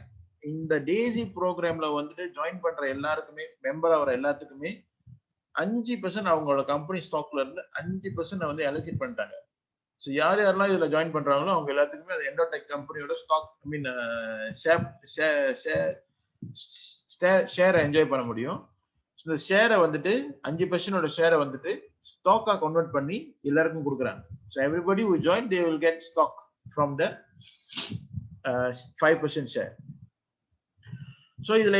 இந்த டேசி ப்ரோக்ராம்ல வந்துட்டு ஜாயின் பண்ற எல்லாருக்குமே, மெம்பர் ஆகிற எல்லாத்துக்குமே 5% அவங்களோட கம்பெனி ஸ்டாக்ல இருந்து 5% வந்து அலோகேட் பண்ணிட்டாங்க. ஸோ யாரெல்லாம் இதுல ஜாயின் பண்றாங்களோ அவங்க எல்லாத்துக்குமே அது எண்டர்டெக் கம்பெனியோட ஸ்டாக் ஷேரை என்ஜாய் பண்ண முடியும். இந்த ஷேரை வந்துட்டு 5% ஷேரை வந்துட்டு ஸ்டாக்கா கன்வெர்ட் பண்ணி எல்லாருக்கும் கொடுக்குறாங்க. So everybody who join they will get stock from the 5% share. So இது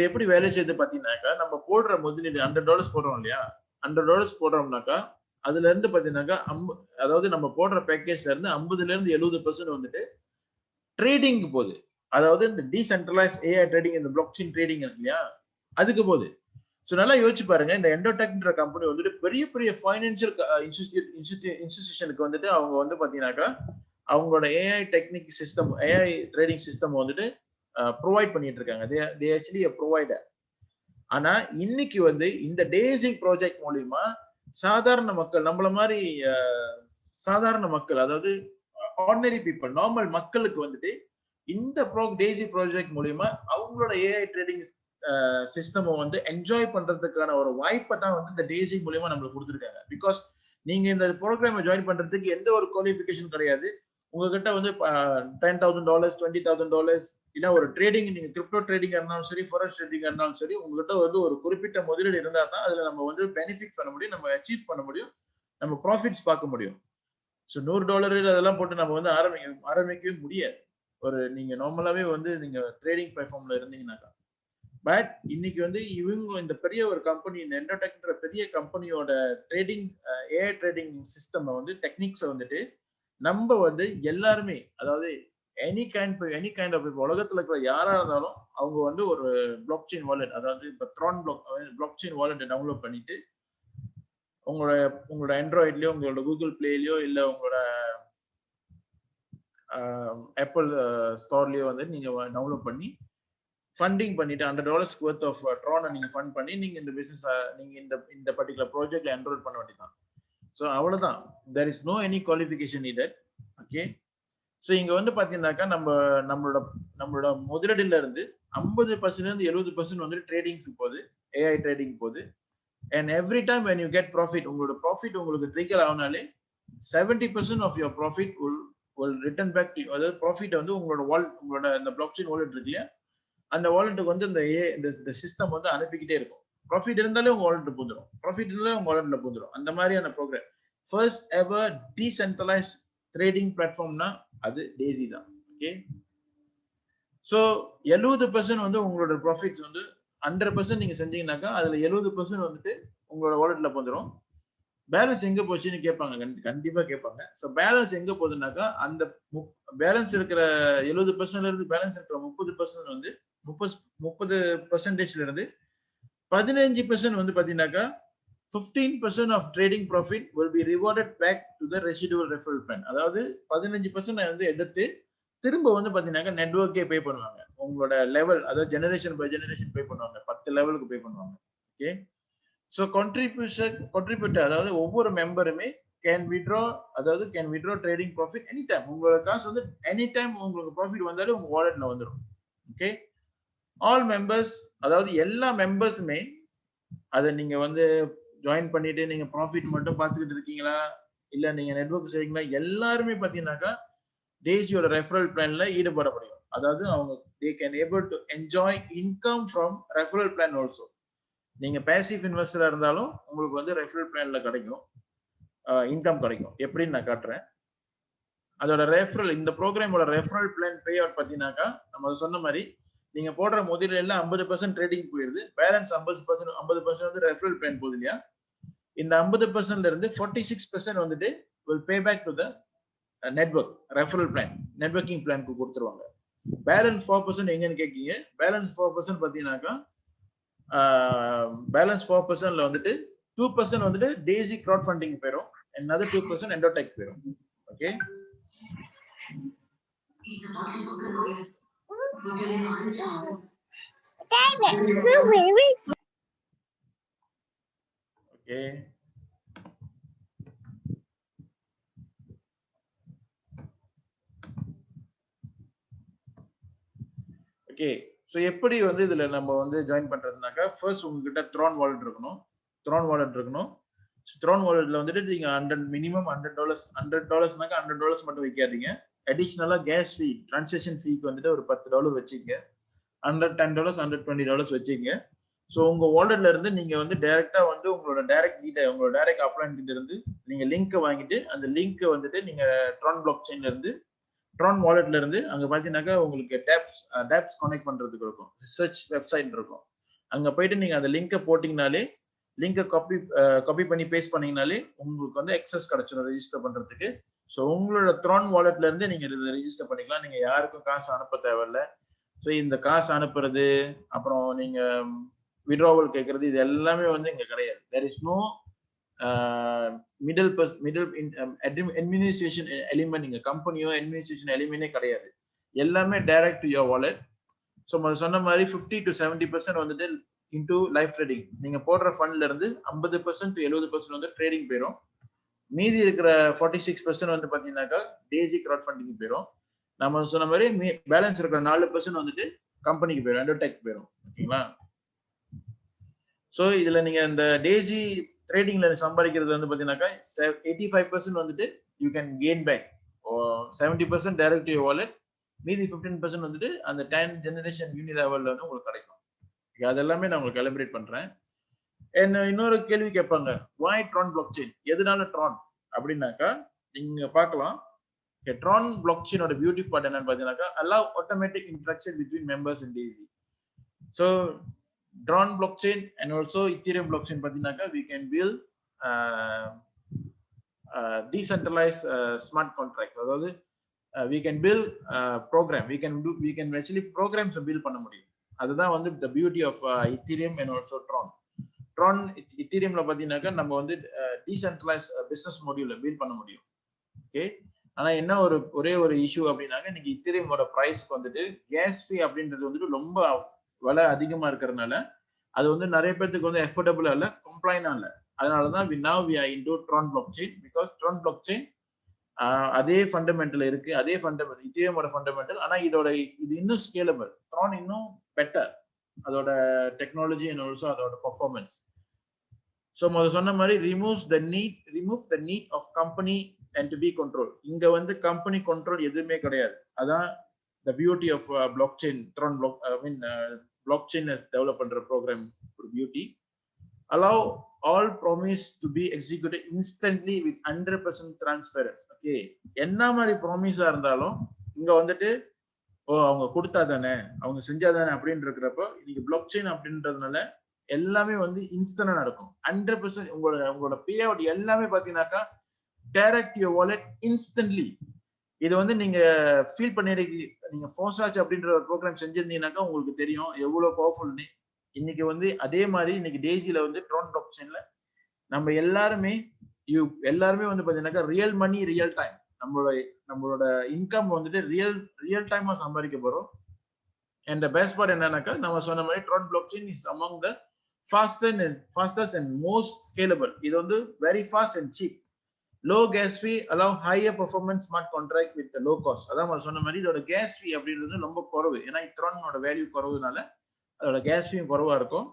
எப்படி வேலை செய்யுது பாத்தீங்கன்னாக்கா நம்ம போடுற முதலீடு $100 போடுறோம் இல்லையா, $100 போடுறோம்னாக்கா அதுல இருந்து பாத்தீங்கன்னாக்கா அதாவது நம்ம போடுற பேக்கேஜ்ல இருந்து 50% வந்துட்டு ட்ரேடிங்க்கு போகுது. அதாவது இந்த டீசென்ட்ரலைஸ் ஏஐ ட்ரேடிங், இந்த பிளாக் செயின் ட்ரேடிங் இருக்கு இல்லையா, அதுக்கு போகுது. ஸோ நல்லா யோசிச்சு பாருங்க, இந்த எண்டர்டெக்ன்ற கம்பெனி வந்துட்டு பெரிய பெரிய ஃபைனான்சியல் இன்ஸ்டிடியூஷனுக்கு வந்துட்டு அவங்க வந்து பாத்தீங்கன்னாக்கா அவங்களோட AI technique system, AI trading system வந்துட்டு ப்ரொவைட் பண்ணிட்டு இருக்காங்க. They actually a provider. ஆனா இன்னைக்கு வந்து இந்த டேசிங் ப்ராஜெக்ட் மூலியமா சாதாரண மக்கள், நம்மள மாதிரி சாதாரண மக்கள், அதாவது ஆர்டினரி பீப்புள், நார்மல் மக்களுக்கு வந்துட்டு இந்த டேசி ப்ராஜெக்ட் மூலியமா அவங்களோட ஏஐ ட்ரேடிங் சிஸ்டம் வந்து என்ஜாய் பண்றதுக்கான ஒரு வாய்ப்பை தான் வந்து இந்த டேசி மூலியமா நம்மளுக்கு கொடுத்துருக்காங்க. பிகாஸ் நீங்க இந்த ப்ரோக்ராமை ஜாயின் பண்றதுக்கு எந்த ஒரு குவாலிஃபிகேஷன் கிடையாது. உங்ககிட்ட வந்து $10,000 $20,000 இல்ல ஒரு ட்ரேடிங், நீங்க கிரிப்டோ ட்ரேடிங் இருந்தாலும் சரி, ஃபாரெக்ஸ் ட்ரேடிங் இருந்தாலும் சரி, உங்ககிட்ட வந்து ஒரு குறிப்பிட்ட முதலீடு இருந்தா தான் அதுல நம்ம வந்து பெனிஃபிட் பண்ண முடியும், நம்ம அச்சீவ் பண்ண முடியும், நம்ம ப்ராஃபிட்ஸ் பார்க்க முடியும். ஸோ $100 அதெல்லாம் போட்டு நம்ம வந்து ஆரம்பிக்கவே முடியாது. ஒரு நீங்க நார்மலாவே வந்து நீங்க ட்ரேடிங் பிளாட்ஃபார்ம்ல இருந்தீங்கன்னாக்கா. பட் இன்னைக்கு வந்து இவங்க இந்த பெரிய ஒரு கம்பெனி, இந்த என்டோடெக்ன்ற பெரிய கம்பெனியோட ட்ரேடிங் ஏஐ ட்ரேடிங் சிஸ்டம் வந்து டெக்னிக்ஸை வந்துட்டு நம்ம வந்து எல்லாருமே, அதாவது எனி கைண்ட் ஆஃப் உலகத்துல இருக்கிற யாரா இருந்தாலும் அவங்க வந்து ஒரு பிளாக் செயின் வாலெட், அதாவது இப்போ த்ரான் பிளாக் செயின் வாலெட்டை டவுன்லோட் பண்ணிட்டு உங்களோட ஆண்ட்ராய்ட்லயோ உங்களோட கூகுள் பிளேலயோ இல்ல உங்களோட ஆப்பிள் ஸ்டோர்லயோ வந்து நீங்க டவுன்லோட் பண்ணி ஃபண்டிங் பண்ணிட்டு $100 worth ஆஃப் ட்ரானை நீங்க ஃபண்ட் பண்ணி நீங்க இந்த பிசினஸ் நீங்க இந்த பர்டிகுலர் ப்ராஜெக்ட்ல என்ரோல் பண்ண வேண்டியதான். ஸோ அவ்வளவுதான். There is no any qualification needed. Okay. So இங்க வந்து பாத்தீங்கன்னாக்கா நம்மளோட முதலீடுல இருந்து 50% 70% வந்து ட்ரேடிங்ஸ் போகுது, ஏஐ ட்ரேடிங் போகுது. And every time when you get profit, உங்களோட ப்ராஃபிட் உங்களுக்கு ட்ரிகர் ஆகுனாலே 70% of your profit will return back to you. அதாவது ப்ராஃபிட் வந்து உங்களோட இந்த பிளாக் செயின் வாலெட் இருக்கு இல்லையா, அந்த வாலெட்டுக்கு வந்து இந்த சிஸ்டம் வந்து அனுப்பிக்கிட்டே இருக்கும். ப்ராஃபிட் இருந்தாலே உங்க வாலெட் பூந்துடும், ப்ராஃபிட் இருந்தாலே உங்க வாலெட்ல பூந்துடும். அந்த மாதிரியான program. First ever decentralize trading பிளாட்ஃபார்ம்னா அது டேசி தான். ஓகே. ஸோ 70% வந்து உங்களோட ப்ராஃபிட் வந்து 100% நீங்க செஞ்சீங்கன்னாக்கா அதுல 70% வந்துட்டு உங்களோட வாலெட்ல பூந்துடும். பேலன்ஸ் எங்க போச்சுன்னு கேட்பாங்க, கண்டிப்பா கேட்பாங்க. ஸோ பேலன்ஸ் எங்க போகுதுன்னாக்கா அந்த பேலன்ஸ் இருக்கிற 70% இருந்து பேலன்ஸ் இருக்கிற 30% வந்து 30%ல இருந்து 15% வந்து பாத்தீங்கன்னாக்கா 15% of trading profit will be rewarded back to the residual referral plan. அதாவது 15% வந்து எடுத்து திரும்ப வந்து பாத்தீங்கன்னாக்கா நெட்வொர்க்கே பே பண்ணுவாங்க. உங்களோட லெவல், அதாவது ஜெனரேஷன் பை ஜெனரேஷன் பே பண்ணுவாங்க, 10 லெவலுக்கு பே பண்ணுவாங்க. ஓகே. ஸோ கான்ட்ரிபியூட்டர், அதாவது ஒவ்வொரு மெம்பருமே can withdraw trading profit any time. உங்களோட காசு வந்து எனி டைம் உங்களுக்கு ப்ராஃபிட் வந்தாலும் உங்க வாலெட்ல வந்துடும். ஓகே. ஆல் மெம்பர்ஸ், அதாவது எல்லா மெம்பர்ஸுமே அதை நீங்க வந்து ஜாயின் பண்ணிட்டு நீங்க ப்ராஃபிட் மட்டும் பார்த்துக்கிட்டு இருக்கீங்களா இல்ல நீங்க நெட்வொர்க் செய்றீங்களா, எல்லாருமே பாத்தீங்கன்னாக்கா டேசியோட ரெஃபரல் பிளான்ல ஈடுபட முடியும். அதாவது அவங்க they can able to enjoy income from referral plan also. நீங்க பேசிவ் இன்வெஸ்டரா இருந்தாலும் உங்களுக்கு வந்து ரெஃபரல் பிளான்ல கிடைக்கும், இன்கம் கிடைக்கும். எப்படின்னு நான் காட்டுறேன். அதோட ரெஃபரல், இந்த ப்ரோக்ராமோட ரெஃபரல் பிளான் பே அவுட் பார்த்தீங்கன்னாக்கா நம்ம சொன்ன மாதிரி நீங்க போடுற முதலீடுல 50% ட்ரேடிங் போயிருது, பேலன்ஸ் 50% வந்து ரெஃபரல் பிளான் போகுது இல்லையா. இந்த 50%ல இருந்து 46% வந்துட்டு will pay back to the network referral plan, நெட்வொர்க்கிங் பிளானுக்கு கொடுத்துருவாங்க. பேலன்ஸ் 4% எங்கன்னு கேட்கீங்க. பேலன்ஸ் 4% பார்த்தீங்கன்னாக்கா பேலன்ஸ் 4%ல வந்துட்டு 2% வந்துட்டு டேசி கிரவுட் ஃபண்டிங் போயிடும், another 2% எண்டோடெக் போயிடும். ஓகே. ஓகே. ஓகே. ஸோ எப்படி வந்து இதுல நம்ம வந்து ஜாயின் பண்றதுனாக்கா, ஃபர்ஸ்ட் உங்ககிட்ட த்ரான் வாலெட் இருக்கணும். த்ரான் வாலெட்ல வந்துட்டு நீங்க மினிமம் $100 $100 மட்டும் வைக்காதீங்க. அடிஷனலா கேஸ் ஃபீ, டிரான்சாக்ஷன் ஃபீக்கு வந்துட்டு ஒரு $10 வச்சுங்க. $110 $120 வச்சுங்க. ஸோ உங்க வாலெட்ல இருந்து நீங்க வந்து டைரக்டா வந்து உங்களோட டைரக்ட் அப்ளைன் கிட்ட இருந்து நீங்க லிங்க் வாங்கிட்டு அந்த லிங்க் வந்துட்டு நீங்க ட்ரான் பிளாக் செயின்ல இருந்து ட்ரான் வாலெட்ல இருந்து அங்க பாத்தீங்கன்னாக்கா உங்களுக்கு டேப்ஸ் கனெக்ட் பண்றதுக்கு இருக்கும், ரிசர்ச் வெப்சைட் இருக்கும். அங்க போயிட்டு நீங்க அந்த லிங்கை போட்டீங்கனாலே, லிங்கை காப்பி பண்ணி பேஸ்ட் பண்ணீங்கனாலே உங்களுக்கு வந்து எக்ஸஸ் கிடைச்சிடும் ரெஜிஸ்டர் பண்றதுக்கு. ஸோ உங்களோட த்ரான் வாலெட்ல இருந்து நீங்க ரெஜிஸ்டர் பண்ணிக்கலாம். நீங்க யாருக்கும் காசு அனுப்ப தேவையில்லை. ஸோ இந்த காசு அனுப்புறது, அப்புறம் நீங்க விட்ராவல் கேட்கறது, இது எல்லாமே வந்து இங்க கிடையாது. There is no middle administration element, இங்க கம்பெனியோ அட்மினிஸ்ட்ரேஷன் எலிமெண்டே கிடையாது. எல்லாமே direct to your wallet. So சொன்ன மாதிரி 50 to 70% வந்துட்டு இன்டூ லைஃப் ட்ரேடிங். நீங்க போடுற ஃபண்ட்ல இருந்து 50% to 70% வந்து ட்ரேடிங் போயிடும். மீதி இருக்கிற 46% வந்து பாத்தீங்கன்னாக்கா டேசி கிரவுட் ஃபண்டிங் போயிடும். நம்ம சொன்ன மாதிரி பேலன்ஸ் இருக்கிற 4% வந்துட்டு கம்பெனிக்கு போயிடும், எண்டோடெக் போயிடும். ஓகேங்களா. ஸோ இதுல நீங்க இந்த டேசி ட்ரேடிங்ல சம்பாதிக்கிறது வந்து பாத்தீங்கன்னாக்கா 85% வந்துட்டு you can gain back. 70% direct to wallet, மீதி 15% வந்துட்டு அந்த 10 ஜெனரேஷன் யூனி லெவல்ல வந்து உங்களுக்கு கிடைக்கும். அதெல்லாமே நான் உங்களுக்கு எலிபரேட் பண்றேன். என்ன இன்னொரு கேள்வி கேட்பாங்க, why Tron blockchain? எதனால Tron அப்படின்னாக்கா நீங்க பார்க்கலாம், Tron blockchain ஓட பியூட்டி பார்ட் என்னன்னு பார்த்தீங்கன்னாக்கா allow automatic interaction between members in DAISY. So Tron blockchain and also Ethereum blockchain பார்த்தீங்கன்னாக்கா we can build decentralized smart contracts. அதாவது we can build program, we can actually programs build பண்ண முடியும். அதுதான் வந்து the beauty of Ethereum and also Tron Ethereumல பாத்தீங்கன்னாக்கா நம்ம வந்து decentralized business module build பண்ண முடியும். ஓகே, ஆனா என்ன ஒரே ஒரு இஷ்யூ அப்படின்னாக்க இன்னைக்கு Ethereum-ஓட பிரைஸ் வந்துட்டு கேஸ் ஃபீ அப்படின்றது வந்துட்டு ரொம்ப விலை அதிகமா இருக்கிறதுனால அது வந்து நிறைய பேருக்கு வந்து எஃபோர்டபுளா இல்ல, கம்ப்ளைனா இல்ல. அதனாலதான் we are into Tron blockchain because Tron blockchain அதே ஃபண்டமெண்டல் இருக்கு, அதே ஃபண்டமெண்டல் Ethereum-ஓட ஃபண்டமெண்டல். ஆனா இது இன்னும் ஸ்கேலபிள், Tron இன்னும் பெட்டர் அதோட டெக்னாலஜி அண்ட் ஆல்சோ அதோட பெர்ஃபார்மன்ஸ். ஸோ முதல்ல சொன்ன மாதிரி remove the need of company and to be controlled. இங்க வந்து கம்பெனி கண்ட்ரோல் எதுவுமே கிடையாது. அதான் the beauty of blockchain. Tron blockchain as develop பண்ற ப்ரோக்ராம் ஒரு beauty. allow all promise to be executed instantly with 100% transparency. Okay, என்ன மாதிரி ப்ராமிஸா இருந்தாலும் இங்க வந்துட்டு அவங்க கொடுத்தா தானே, அவங்க செஞ்சா தானே அப்படின்னு இருக்கிறப்போ இன்னைக்கு பிளாக் செயின் அப்படின்றதுனால எல்லாமே வந்து இன்ஸ்டன்டா நடக்கும். 100% உங்களோட பே அவுட் எல்லாமே பாத்தீங்கன்னாக்கா டைரக்ட் யுவர் வாலெட் இன்ஸ்டன்ட்லி. இது வந்து நீங்க ஃபீல் பண்ணிருக்கீங்க, நீங்க ஃபோசாச் அப்படின்ற ஒரு ப்ரோக்ராம் செஞ்சிருந்தீங்கன்னாக்கா உங்களுக்கு தெரியும் எவ்வளவு பவர்ஃபுல்னு. இன்னைக்கு வந்து அதே மாதிரி இன்னைக்கு டேசில வந்து ட்ரான் பிளாக் செயின்ல நம்ம எல்லாருமே வந்து பாத்தீங்கன்னாக்கா ரியல் மணி ரியல் டைம், நம்மளோட இன்கம் வந்துட்டு ரியல் டைமா சம்பாதிக்க போறோம். அண்ட் த பெஸ்ட் பார்ட் என்னன்னாக்கா நம்ம சொன்ன மாதிரி Tron block chain is among the fastest and most scalable. இது வந்து very fast and cheap, low gas fee, allow higher performance smart contract with the low cost. அதான் சொன்ன மாதிரி இதோட கேஸ் ஃபீ அப்படின்றது ரொம்ப குறைவு. ஏன்னா ட்ரானோட வேல்யூ குறைவுனால அதோட கேஸ் ஃபீ குறைவா இருக்கும்.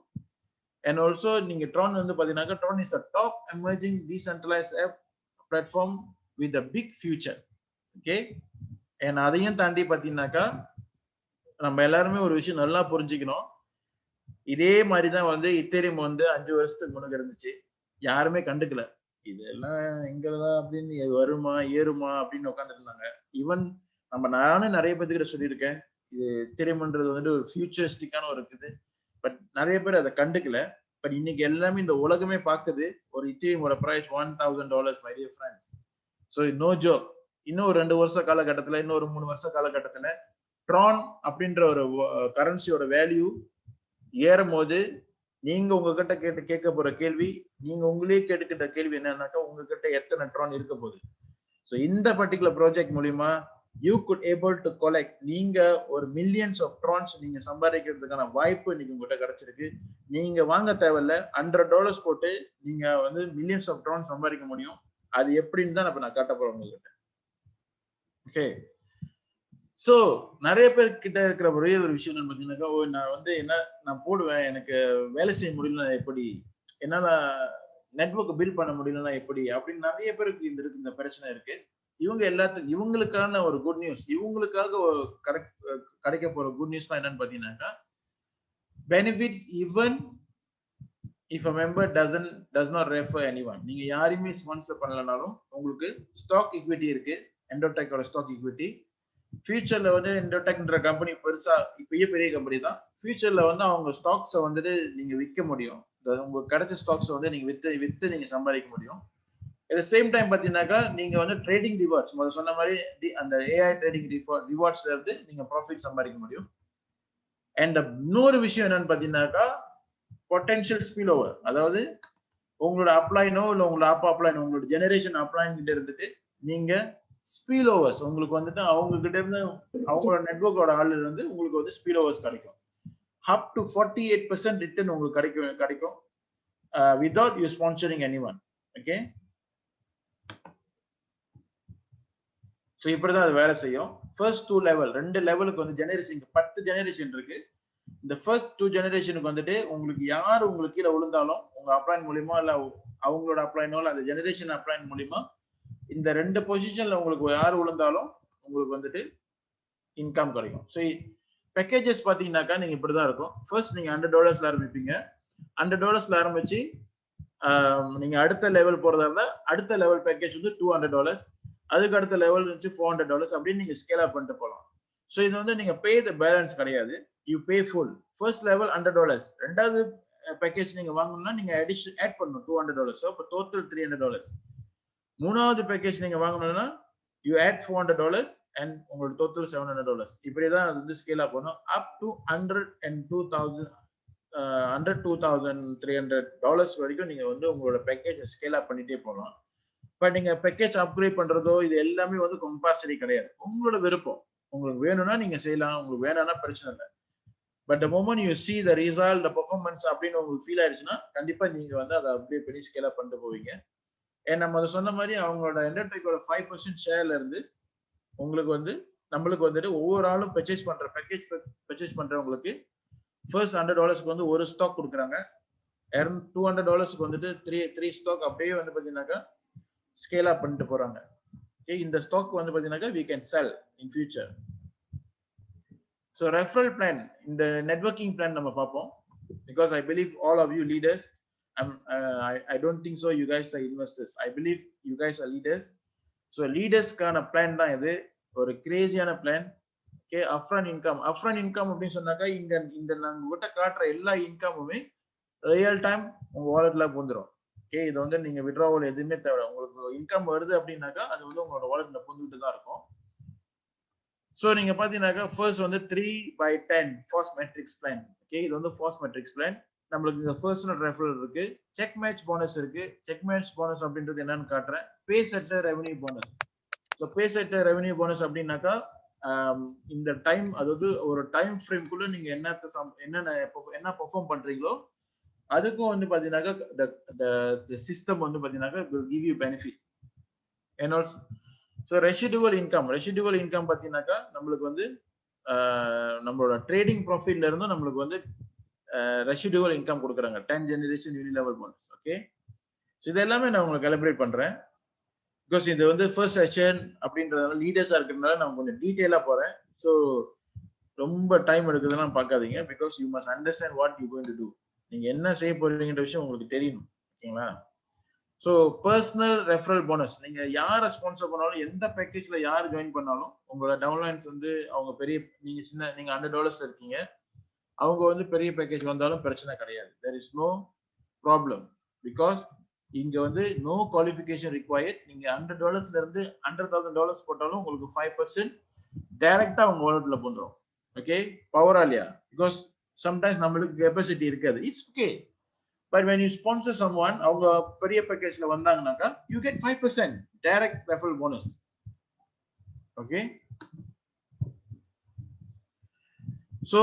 அண்ட் ஆல்சோ நீங்க ட்ரான் வந்து பாத்தீங்கன்னாக்கா Tron is a top emerging decentralized app platform with a big future. Okay, and அதையும் தாண்டி பாத்தீங்கன்னாக்கா நம்ம எல்லாருமே ஒரு விஷயம் நல்லா புரிஞ்சுக்கணும். இதே மாதிரிதான் வந்து இத்தேரியம் வந்து 5 வருஷத்துக்கு முன்னாடி இருந்துச்சு, யாருமே கண்டுக்கல. இதெல்லாம் எங்கதான் அப்படின்னு வருமா ஏறுமா அப்படின்னு உட்காந்துட்டு இருந்தாங்க. ஈவன் நானும் நிறைய பேர்த்துக்கிட்ட சொல்லியிருக்கேன், இது இத்தேரியம்ன்றது வந்துட்டு ஒரு ஃபியூச்சரிஸ்டிக்கான ஒரு இருக்குது. பட் நிறைய பேர் அதை கண்டுக்கல. பட் இன்னைக்கு எல்லாமே இந்த உலகமே பார்க்குது. ஒரு இத்தேரியமோட price $1,000 my dear friends. So no joke. இன்னும் ஒரு 2 வருஷ காலகட்டத்தில், இன்னும் ஒரு 3 வருஷ காலகட்டத்தில் ட்ரான் அப்படின்ற ஒரு கரன்சியோட வேல்யூ ஏறும் போது நீங்க உங்ககிட்ட கேட்க போற கேள்வி, நீங்க உங்களே கேட்டுக்கிட்ட கேள்வி என்னன்னாக்கா உங்ககிட்ட எத்தனை ட்ரான் இருக்க போகுது. ஸோ இந்த பர்டிகுலர் ப்ராஜெக்ட் மூலியமா you good able to collect, நீங்க ஒரு மில்லியன்ஸ் ஆஃப் ட்ரான்ஸ் நீங்க சம்பாதிக்கிறதுக்கான வாய்ப்பு இன்னைக்கு உங்ககிட்ட கிடைச்சிருக்கு. நீங்க வாங்க தேவையில்ல, $100 போட்டு நீங்க வந்து மில்லியன்ஸ் ஆஃப் ட்ரான்ஸ் சம்பாதிக்க முடியும். அது எப்படின்னு தான் நான் காட்ட போறேன் உங்ககிட்ட. ஓகே, சோ நிறைய பேர் கிட்ட இருக்கிற ஒரே ஒரு விஷயம் என்னன்னு பாத்தீங்கன்னாக்கா, நான் வந்து நான் போடுவேன், எனக்கு வேலை செய்ய முடியலன்னா எப்படி, என்னால நெட்வொர்க் பில்ட் பண்ண முடியலன்னா எப்படி அப்படின்னு நிறைய பேருக்கு இந்த பிரச்சனை இருக்கு. இவங்களுக்கான ஒரு குட் நியூஸ், இவங்களுக்காக கிடைக்க போற குட் நியூஸ் தான் என்னன்னு பாத்தீங்கன்னாக்கா, benefits even if a member does not refer anyone. நீங்க யாரையுமே ஸ்பான்சர் பண்ணலனாலும் உங்களுக்கு ஸ்டாக் ஈக்விட்டி இருக்கு, எண்டோடெக்கோட ஸ்டாக் ஈக்விட்டி. ஃபியூச்சர்ல வந்து எண்டோடெக்ன்ற கம்பெனி பெருசா இப்பயே பெரிய கம்பெனி தான். ஃபியூச்சர்ல வந்து அவங்க ஸ்டாக்ஸை வந்துட்டு நீங்க விற்க முடியும். உங்களுக்கு கிடைச்ச ஸ்டாக்ஸ் வந்து நீங்க வித்து நீங்க சம்பாதிக்க முடியும். அட் த சேம் டைம் பாத்தீங்கன்னாக்கா நீங்க வந்து ட்ரேடிங் ரிவார்ட்ஸ், முதல்ல சொன்ன மாதிரி அந்த ஏஐ ட்ரேடிங் ரிவார்ட்ஸ்ல இருந்து நீங்க ப்ராஃபிட் சம்பாதிக்க முடியும். அண்ட் இன்னொரு விஷயம் என்னன்னு பாத்தீங்கன்னாக்கா பொட்டன்ஷியல் ஸ்பில் ஓவர். அதாவது உங்களோட அப்ளைனோ இல்ல உங்களோட அப்பா அப்ளைனோ, உங்களோட ஜெனரேஷன் அப்ளைன் கிட்ட இருந்துட்டு நீங்க ஸ்பீல் ஓவர்ஸ் உங்களுக்கு வந்துட்டு அவங்க கிட்ட இருந்து அவங்களோட நெட்வொர்க்கோட ஆள் இருந்து உங்களுக்கு வந்து ஸ்பீல் ஓவர்ஸ் கிடைக்கும். அப் டு 48% ரிட்டர்ன் உங்களுக்கு கிடைக்கும் without you sponsoring anyone. Okay, so இப்படிதான் அது வேலை செய்யும். ஃபர்ஸ்ட் 2 லெவல், 2 லெவலுக்கு வந்து ஜெனரேஷன் 10 ஜெனரேஷன் இருக்கு. இந்த ஃபர்ஸ்ட் 2 ஜெனரேஷனுக்கு வந்துட்டு உங்களுக்கு யார் உங்களுக்கு கீழே விழுந்தாலும் உங்க அப்ளைன் மூலியமா இல்ல அவங்களோட அப்ளைனோ இல்ல அந்த ஜெனரேஷன் அப்ளைன் மூலியமா இந்த 2 பொசிஷன்ல உங்களுக்கு யார் விழுந்தாலும் உங்களுக்கு வந்துட்டு இன்கம் கிடைக்கும். ஸோ பேக்கேஜஸ் பார்த்தீங்கன்னாக்கா நீங்க இப்படிதான் இருக்கும். ஃபர்ஸ்ட் நீங்க $100 ஆரம்பிப்பீங்க. $100 ஆரம்பிச்சு நீங்க அடுத்த லெவல் போறதா இருந்தா அடுத்த லெவல் பேக்கேஜ் வந்து $200, அதுக்கு அடுத்த லெவல் வந்து $400 அப்படின்னு நீங்க ஸ்கேல் அப் பண்ணிட்டு போகலாம். ஸோ இது வந்து நீங்க பே த பேலன்ஸ் கிடையாது, you pay full. First level $100, ரெண்டாவது பேக்கேஜ் நீங்க வாங்கணும்னா நீங்க ஆட் பண்ணணும் $200, ஸோ இப்போ டோட்டல் $300. மூணாவது பேக்கேஜ் நீங்க வாங்கணும்னா யூ ஆட் $400 அண்ட் உங்களுக்கு டோட்டல் $700. இப்படிதான் அது வந்து ஸ்கேல் அப் பண்ணும் அப் டு $102,300 வரைக்கும் நீங்க வந்து உங்களோட பேக்கேஜ் ஸ்கேல் அப் பண்ணிட்டே போகலாம். பட் நீங்க பேக்கேஜ் அப்கிரேட் பண்றதோ இது எல்லாமே வந்து கம்பல்சரி கிடையாது, உங்களோட விருப்பம். உங்களுக்கு வேணும்னா நீங்க செய்யலாம், உங்களுக்கு வேணாம்னா பிரச்சனை இல்லை. But the moment you see the result, the performance அப்படின்னு உங்களுக்கு ஃபீல் ஆயிடுச்சுன்னா கண்டிப்பா நீங்க வந்து அதை அப்படியே பெரிய ஸ்கேல் அப் பண்ணிட்டு போவீங்க. ஏன்னா நம்ம அதை சொன்ன மாதிரி அவங்களோட என்டர்டெக்கோட 5% ஷேர்ல இருந்து உங்களுக்கு வந்து நம்மளுக்கு வந்துட்டு ஒவ்வொரு ஆளும் பர்ச்சேஸ் பண்ற பேக்கேஜ் பர்ச்சேஸ் பண்றவங்களுக்கு ஃபர்ஸ்ட் $100 வந்து ஒரு ஸ்டாக் கொடுக்குறாங்க. $200 வந்துட்டு த்ரீ ஸ்டாக் அப்படியே வந்து பாத்தீங்கன்னாக்கா ஸ்கேல் அப் பண்ணிட்டு போறாங்க. இந்த ஸ்டாக் வந்து பாத்தீங்கன்னாக்கா we can sell in future. So referral plan, இந்த networking plan நம்ம பார்ப்போம். Because I believe all of you leaders, I don't think so you guys are investors. I believe you guys are leaders. So leaders கான plan தான் இது, ஒரு கிரேசியான plan. Okay, upfront income அப்படின்னு சொன்னாக்கா இந்த நாங்க கிட்ட காட்டுற எல்லா இன்கமுமே ரியல் டைம் உங்க வாலெட்ல வந்துடும். ஓகே, இது வந்து நீங்க விட்ராவல் எதுவுமே தேவை. உங்களுக்கு இன்கம் வருது அப்படின்னாக்கா அது வந்து உங்களோட வாலெட்ல புந்துட்டு தான் இருக்கும். ஸோ நீங்க பாத்தீங்கன்னாக்கா ஃபர்ஸ்ட் வந்து 3/10 ஃபாஸ்ட் மேட்ரிக்ஸ் பிளான். ஓகே, இது வந்து ஃபாஸ்ட் மேட்ரிக்ஸ் பிளான். நம்மளுக்கு இந்த பர்சனல் ரெஃபரல் இருக்கு, செக் மேட்ச் போனஸ் இருக்கு. செக் மேட்ச் போனஸ் அப்படின்றது என்னன்னு காட்டுறேன். பே செட்டர் ரெவன்யூ போனஸ். ஸோ பே செட்டர் ரெவன்யூ போனஸ் அப்படின்னாக்கா இந்த டைம், அதாவது ஒரு டைம் ஃப்ரேம்குள்ள நீங்க என்ன பெர்ஃபார்ம் பண்றீங்களோ அதுக்கும் வந்து பாத்தீங்கன்னாக்கா சிஸ்டம் வந்து பாத்தீங்கன்னாக்கா will give you benefit. And also so residual income பார்த்தீங்கன்னாக்கா நம்மளுக்கு வந்து நம்மளோட ட்ரேடிங் ப்ராஃபிட்ல இருந்தும் நம்மளுக்கு வந்து ரெசிடுவல் இன்கம் கொடுக்குறாங்க, 10 ஜெனரேஷன் யூனிலெவல் போனஸ். ஓகே, ஸோ இது எல்லாமே நான் உங்களுக்கு எலபரேட் பண்றேன். பிகாஸ் இது வந்து ஃபர்ஸ்ட் செஷன் அப்படின்றதுனால லீடர்ஸா இருக்கிறதுனால நான் கொஞ்சம் டீட்டெயிலா போறேன். ஸோ ரொம்ப டைம் எடுக்குதுலாம் பார்க்காதீங்க. Because you must understand what you going to do. நீங்க என்ன செய்ய போறீங்கன்ற விஷயம் உங்களுக்கு தெரியணும். ஓகேங்களா? ஸோ பர்சனல் ரெஃபரல் போனஸ், நீங்க யாரை ஸ்பான்சர் பண்ணாலும் எந்த பேக்கேஜ்ல யார் ஜாயின் பண்ணாலும் உங்களோட டவுன்லைன்ஸ் வந்து அவங்க நீங்க $100 இருக்கீங்க, அவங்க வந்து பெரிய பேக்கேஜ் வந்தாலும் பிரச்சனை கிடையாது. there is no problem because இங்க வந்து no qualification required. நீங்க $100 இருந்து $100,000 போட்டாலும் உங்களுக்கு 5% டைரக்டா உங்க வாலெட்ல போந்துரும். ஓகே, பவரா இல்லையா? பிகாஸ் சம்டைம்ஸ் நம்மளுக்கு கெப்பாசிட்டி இருக்காது, it's okay. But when you sponsor someone, அவங்க பெரிய பேக்கேஜ்ல வந்தாங்கன்னாக்கா you get 5% direct referral bonus. Okay, so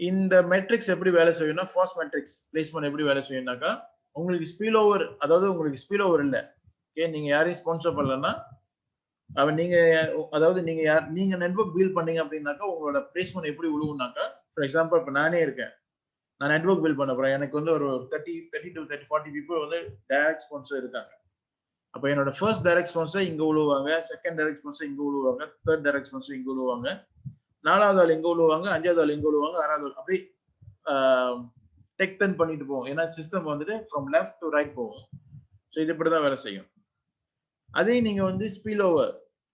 இந்த மெட்ரிக்ஸ் எப்படி வேலை செய்யும்னா, ஃபாஸ்ட் மெட்ரிக்ஸ் பிளேஸ்மென்ட் எப்படி வேலை செய்யும்னாக்கா உங்களுக்கு ஸ்பில் ஓவர், அதாவது உங்களுக்கு ஸ்பில் ஓவர் இல்லை. ஓகே, நீங்க யாரையும் ஸ்பான்சர் பண்ணலன்னா நீங்க நெட்வொர்க் பில்ட் பண்ணீங்க அப்படின்னாக்கா உங்களோட பிளேஸ்மென்ட் எப்படி விழுவுனாக்கா, ஃபார் எக்ஸாம்பிள் இப்போ நானே இருக்கேன், நான் நெட்வொர்க் பில்ட் பண்ண போறேன். எனக்கு வந்து ஒரு 30 to 40 பீப்புள் வந்து டைரக்ட் ஸ்பான்சர் இருக்காங்க. அப்போ என்னோட ஃபர்ஸ்ட் டைரக்ட் ஸ்பான்சர் இங்க விழுவாங்க, செகண்ட் டைரக்ட் ஸ்பான்சர் இங்க விழுவாங்க, தேர்ட் டைரக்ட் ஸ்பான்சர் இங்க விழுவாங்க, நாலாவது ஆள் இங்க விழுவாங்க, அஞ்சாவது ஆள் இங்க விழுவாங்க, ஆறாவது ஆள் அப்படி டெக் டர்ன் பண்ணிட்டு போவோம். ஏன்னா சிஸ்டம் வந்துட்டு ஃப்ரம் லெஃப்ட் டு ரைட் போகும். ஸோ இது இப்படிதான் வேலை செய்யும். அதே நீங்க வந்து ஸ்பில் ஓவர்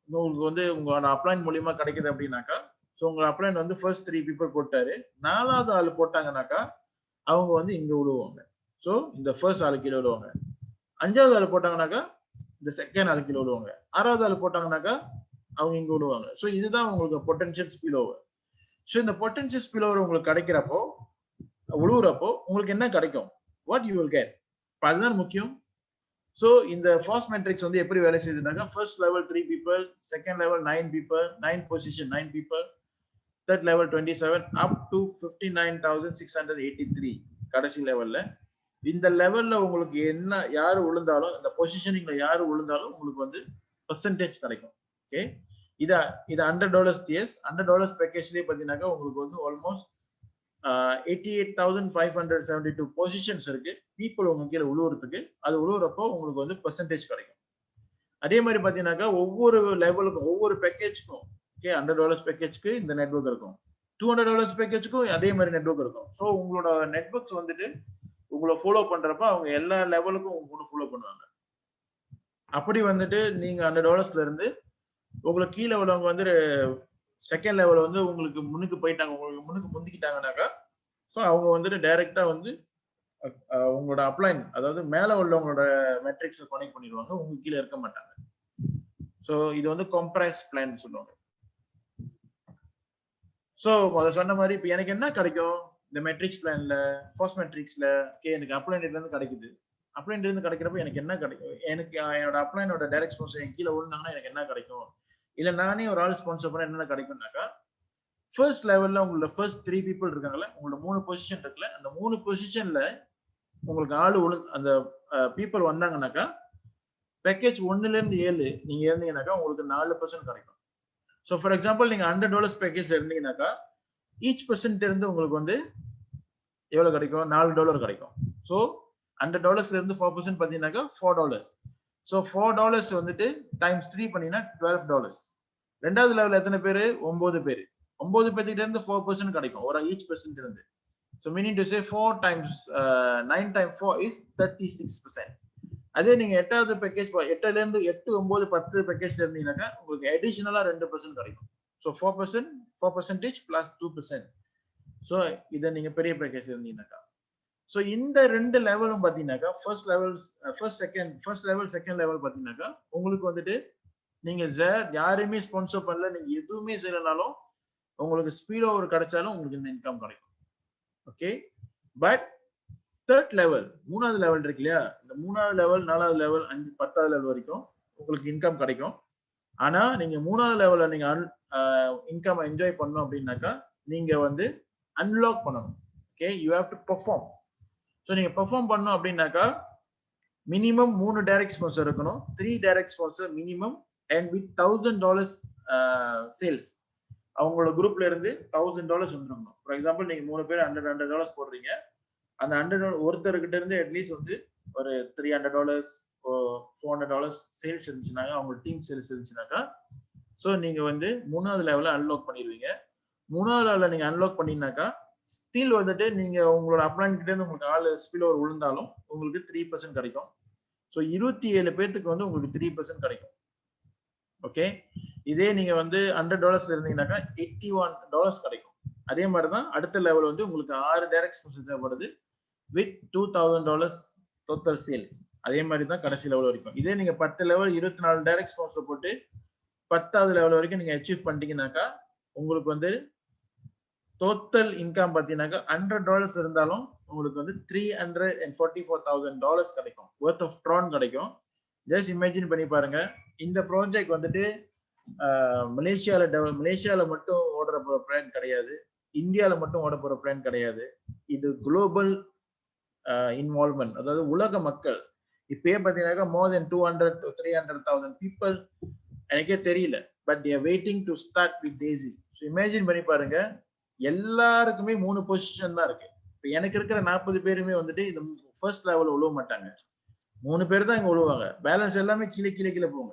உங்களுக்கு வந்து உங்களோட அப்ளைன் மூலியமா கிடைக்குது அப்படின்னாக்கா, ஸோ உங்க அப்ளைன் வந்து ஃபர்ஸ்ட் 3 பீப்புள் போட்டாரு, நாலாவது ஆள் போட்டாங்கன்னாக்கா அவங்க வந்து இங்க விழுவாங்க. ஸோ இந்த ஃபர்ஸ்ட் ஆளு கீழே விழுவாங்க. அஞ்சாவது ஆள் போட்டாங்கன்னாக்கா இந்த செகண்ட் ஆளு கீழே விழுவாங்க. ஆறாவது ஆள் போட்டாங்கன்னாக்கா அவங்க இங்க விழுவாங்க. ஸோ இதுதான் உங்களுக்கு பொட்டன்ஷியல் ஸ்பில் ஓவர். ஸோ இந்த பொட்டன்ஷியல் ஸ்பில் ஓவர் உங்களுக்கு கிடைக்கிறப்போ, விழுவுறப்போ உங்களுக்கு என்ன கிடைக்கும், வாட் யூ வில் கெட், அதுதான் முக்கியம். ஸோ இந்த ஃபாஸ்ட் மேட்ரிக்ஸ் வந்து எப்படி வேலை செய்யுதுனாக்கா, first level 3 people, second level 9 people, 9 position 9 people, third level 27 up to 59,683 கடைசி லெவல்ல. இந்த லெவல்ல உங்களுக்கு என்ன யாரு விழுந்தாலும், இந்த பொசிஷனிங்ல யாரு விழுந்தாலும் உங்களுக்கு வந்து பெர்சன்டேஜ் கிடைக்கும். ஓகே, இது $100 டிஎஸ். $100 பேக்கேஜ்லயே பாத்தீங்கன்னாக்கா உங்களுக்கு வந்து ஆல்மோஸ்ட் 88,572 பொசிஷன்ஸ் இருக்கு பீப்புள் உங்க கீழே விழுவுறதுக்கு. அது விழுவுறப்போ உங்களுக்கு வந்து பெர்சன்டேஜ் கிடைக்கும். அதே மாதிரி பாத்தீங்கன்னாக்கா ஒவ்வொரு லெவலுக்கும் ஒவ்வொரு பேக்கேஜ்க்கும் ஓகே $100 பேக்கேஜ்க்கு இந்த நெட்வொர்க் இருக்கும், $200 பேக்கேஜ்க்கும் அதே மாதிரி நெட்வொர்க் இருக்கும். ஸோ உங்களோட நெட்வொர்க்ஸ் வந்துட்டு உங்களை ஃபாலோ பண்றப்ப அவங்க எல்லா லெவலுக்கும் உங்களை ஃபாலோ பண்ணுவாங்க. அப்படி வந்துட்டு நீங்க $100 இருந்து உங்களுக்கு கீழே உள்ளவங்க வந்து செகண்ட் லெவல் வந்து உங்களுக்கு முன்னுக்கு போயிட்டாங்க, உங்களுக்கு முன்னுக்கு முந்திக்கிட்டாங்கனாக்கா ஸோ அவங்க வந்துட்டு டைரக்டா வந்து உங்களோட அப்ளைன், அதாவது மேல உள்ளவங்களோட மெட்ரிக்ஸை கனெக்ட் பண்ணிடுவாங்க, உங்க கீழே இருக்க மாட்டாங்க. ஸோ இது வந்து கம்ப்ரஸ் பிளான் சொல்லுவாங்க. ஸோ முதல்ல சொன்ன மாதிரி இப்போ எனக்கு என்ன கிடைக்கும் இந்த மெட்ரிக்ஸ் பிளான்ல, ஃபர்ஸ்ட் மெட்ரிக்ஸ்ல ஓகே எனக்கு அப்ளைன்ல இருந்து கிடைக்குது. அப்ளைன்ல இருந்து கிடைக்கிறப்ப எனக்கு என்ன கிடைக்கும், எனக்கு என்னோட அப்ளைனோட டைரக்ட் ஸ்பான்சர் என் கீழே விழுந்தாங்கன்னா எனக்கு என்ன கிடைக்கும், இல்ல நானே ஒரு ஆள் ஸ்பான்சர் பண்ண என்ன கிடைக்கும்னாக்கா ஃபர்ஸ்ட் லெவல்ல உங்களோட ஃபர்ஸ்ட் 3 பீப்புள் இருக்காங்கல்ல, உங்களோட 3 பொசிஷன் இருக்குல்ல, அந்த 3 பொசிஷன்ல உங்களுக்கு ஆளு அந்த பீப்புள் வந்தாங்கன்னாக்கா பேக்கேஜ் 1ல இருந்து 7 நீங்க இருந்தீங்கன்னாக்கா உங்களுக்கு 4% கிடைக்கும். ஸோ ஃபார் எக்ஸாம்பிள் நீங்க $100 பேக்கேஜ்ல இருந்தீங்கன்னாக்கா ஈச் பர்சன்ட் இருந்து உங்களுக்கு வந்து எவ்வளவு கிடைக்கும், $4 கிடைக்கும். ஸோ $100 இருந்து 4% பாத்தீங்கன்னாக்கா $4. ஸோ $4 வந்துட்டு டைம்ஸ் 3 பண்ணீங்கன்னா $12. ரெண்டாவது லெவல் எத்தனை பேரு, 9 பேரு. 9 பேர்கிட்ட இருந்து 4% கிடைக்கும் ஒரு ஈச் பர்சன்ட் இருந்து. So meaning to say 4 times 9 times 4 is 36%. அதே நீங்க 8வது பேக்கேஜ் 8ல இருந்து 8, 9, 10 பேக்கேஜ்ல இருந்தீங்கன்னாக்கா உங்களுக்கு அடிஷனலா 2% கிடைக்கும். So 4% plus 2%. ஸோ இதை நீங்க பெரிய பேக்கேஜ் இருந்தீங்கன்னாக்கா ஸோ இந்த 2 லெவலும் பாத்தீங்கன்னாக்கா ஃபர்ஸ்ட் லெவல் செகண்ட் லெவல் பாத்தீங்கன்னாக்கா உங்களுக்கு வந்துட்டு நீங்க யாரையுமே ஸ்பான்சர் பண்ணல, நீங்க எதுவுமே செய்யலனாலும் உங்களுக்கு ஸ்பீட் ஓவர் கிடைச்சாலும் உங்களுக்கு இந்த இன்கம் கிடைக்கும். ஓகே, பட் தேர்ட் லெவல், 3வது லெவல் இருக்கு இல்லையா, இந்த 3வது லெவல் 4வது லெவல் 5 10வது லெவல் வரைக்கும் உங்களுக்கு இன்கம் கிடைக்கும். ஆனா நீங்க 3வது லெவல்ல நீங்க இன்கம் என்ஜாய் பண்ணணும் அப்படின்னாக்கா நீங்க வந்து அன்லாக் பண்ணணும். Okay, you have to perform. So நீங்க பெர்ஃபார்ம் பண்ணணும் அப்படின்னாக்கா மினிமம் 3 டைரக்ட் ஸ்பான்சர் இருக்கணும், 3 direct sponsor minimum, and with $1000 sales. அவங்களோட குரூப்ல இருந்து $1000 வந்துருக்கணும். ஃபார் எக்ஸாம்பிள் நீங்க 3 பேர் $100 போடுறீங்க, அந்த $100 ஒருத்தர்கிட்ட இருந்து அட்லீஸ்ட் வந்து ஒரு $300 $400 சேல்ஸ் இருந்துச்சுனாக்கா, அவங்க டீம் சேல்ஸ் இருந்துச்சுனாக்கா ஸோ நீங்க வந்து 3வது லெவலில் அன்லாக் பண்ணிடுவீங்க. 3வது லெவலில் நீங்க அன்லாக் பண்ணீங்கன்னாக்கா ஸ்டில் வந்துட்டு நீங்க உங்களோட அப்ளைன் கிட்ட இருந்து உங்களுக்கு ஆள் ஸ்பில் ஓவர் விழுந்தாலும் உங்களுக்கு 3% கிடைக்கும். ஸோ 27 பேர்த்துக்கு வந்து உங்களுக்கு 3% கிடைக்கும். ஓகே, இதே நீங்க வந்து $100 இருந்தீங்கன்னாக்கா $81 கிடைக்கும். அதே மாதிரிதான் அடுத்த லெவல் வந்து உங்களுக்கு 6 டைரக்ட் ஸ்பான்சர் தேவைப்படுது வித் $2000 டோட்டல் சேல்ஸ். அதே மாதிரி தான் கடைசி லெவல் வரைக்கும். இதே நீங்க 10 லெவல் 24 டைரக்ட் ஸ்பான்சர் போட்டு 10வது லெவல் வரைக்கும் நீங்க அச்சீவ் பண்ணிட்டீங்கன்னாக்கா உங்களுக்கு வந்து டோட்டல் இன்கம் பாத்தீங்கன்னாக்கா $100 இருந்தாலும் உங்களுக்கு வந்து $344,000 கிடைக்கும், worth of Tron கிடைக்கும். ஜஸ்ட் இமேஜின் பண்ணி பாருங்க, இந்த ப்ராஜெக்ட் வந்துட்டு மலேசியால மட்டும் ஓடுற போற பிளான் கிடையாது, இந்தியால மட்டும் ஓட போற பிளான் கிடையாது. இது குளோபல் இன்வால்வ்மெண்ட், அதாவது உலக மக்கள். இப்பயே பாத்தீங்கன்னாக்கா மோர் தென் 200 to 300,000 பீப்புள் எனக்கே தெரியல, but they are waiting to start with Daisy. So imagine பண்ணி பாருங்க, எல்லாருக்குமே 3 பொசிஷன் தான் இருக்கு. இப்போ எனக்கு இருக்கிற 40 பேருமே வந்துட்டு இந்த ஃபர்ஸ்ட் லெவல் உழுவ மாட்டாங்க, 3 பேர் தான் இங்க உழுவாங்க, பேலன்ஸ் எல்லாமே கீழே கீழே கீழே போங்க.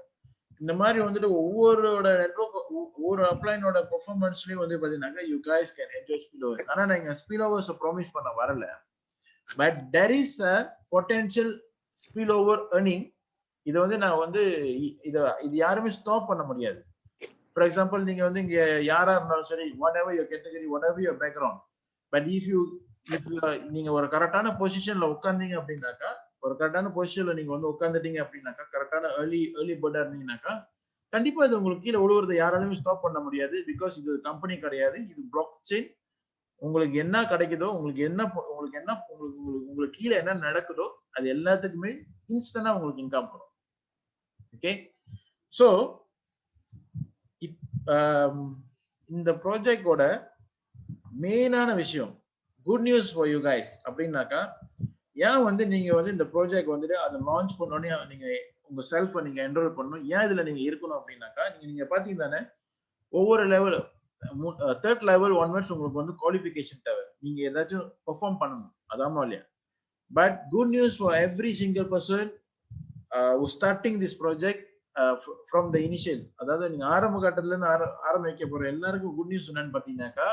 இந்த மாதிரி வந்துட்டு ஒவ்வொருட நெட்வொர்க் ஒவ்வொரு அப்ளைனோட பெர்ஃபார்மன்ஸ்லயும் வந்து பாத்தீங்கன்னா you guys can enjoy spill overs. ஆனா நான் ஸ்பில் ஓவர்ஸ் ப்ராமிஸ் பண்ண வரல, but there is a potential spill over earning. இது வந்து நான் வந்து இது யாருமே ஸ்டாப் பண்ண முடியாது. ஃபார் எக்ஸாம்பிள் நீங்க வந்து இங்க யாரா இருந்தாலும் சரி, what ever your category, what ever your background, but if நீங்க ஒரு கரெக்டான பொசிஷன்ல உட்கார்ந்தீங்க அப்படின்னாக்கா, ஒரு கரெக்டான பொசிஷன்ல நீங்க வந்து உட்காந்துட்டீங்க அப்படின்னாக்கா, கரெக்டான ஏர்லி பேர்டா இருந்தீங்கன்னாக்கா கண்டிப்பா இது உங்களுக்கு கீழே விழுவுறதை யாராலுமே ஸ்டாப் பண்ண முடியாது. பிகாஸ் இது கம்பெனி கிடையாது, இது பிளாக் செயின். உங்களுக்கு என்ன கிடைக்குதோ, உங்களுக்கு கீழே என்ன நடக்குதோ அது எல்லாத்துக்குமே இன்ஸ்டன்டா உங்களுக்கு இன்கம் வரும். ஓகே, ஸோ இந்த ப்ராஜெக்டோட மெயினான விஷயம், good news for you guys அப்படின்னாக்கா, ஏன் வந்து நீங்க வந்து இந்த ப்ராஜெக்ட் வந்துட்டு அதை லான்ச் பண்ணோடனே நீங்க உங்க செல்ஃபை நீங்க என்ரோல் பண்ணணும், ஏன் இதுல நீங்க இருக்கணும் அப்படின்னாக்கா, நீங்க பாத்தீங்க தானே ஒவ்வொரு லெவல் தேர்ட் லெவல் ஒன்வர்ட்ஸ் உங்களுக்கு வந்து குவாலிஃபிகேஷன் தேவை, நீங்க ஏதாச்சும் பெர்ஃபார்ம் பண்ணணும், அதாம இல்லையா? But good news for every single person who starting this project, from the initial, அதாவது நீங்க ஆரம்ப கட்டத்துல இருந்து ஆரம்பிக்க போற எல்லாருக்கும் குட் நியூஸ் என்னன்னு பாத்தீங்கன்னாக்கா,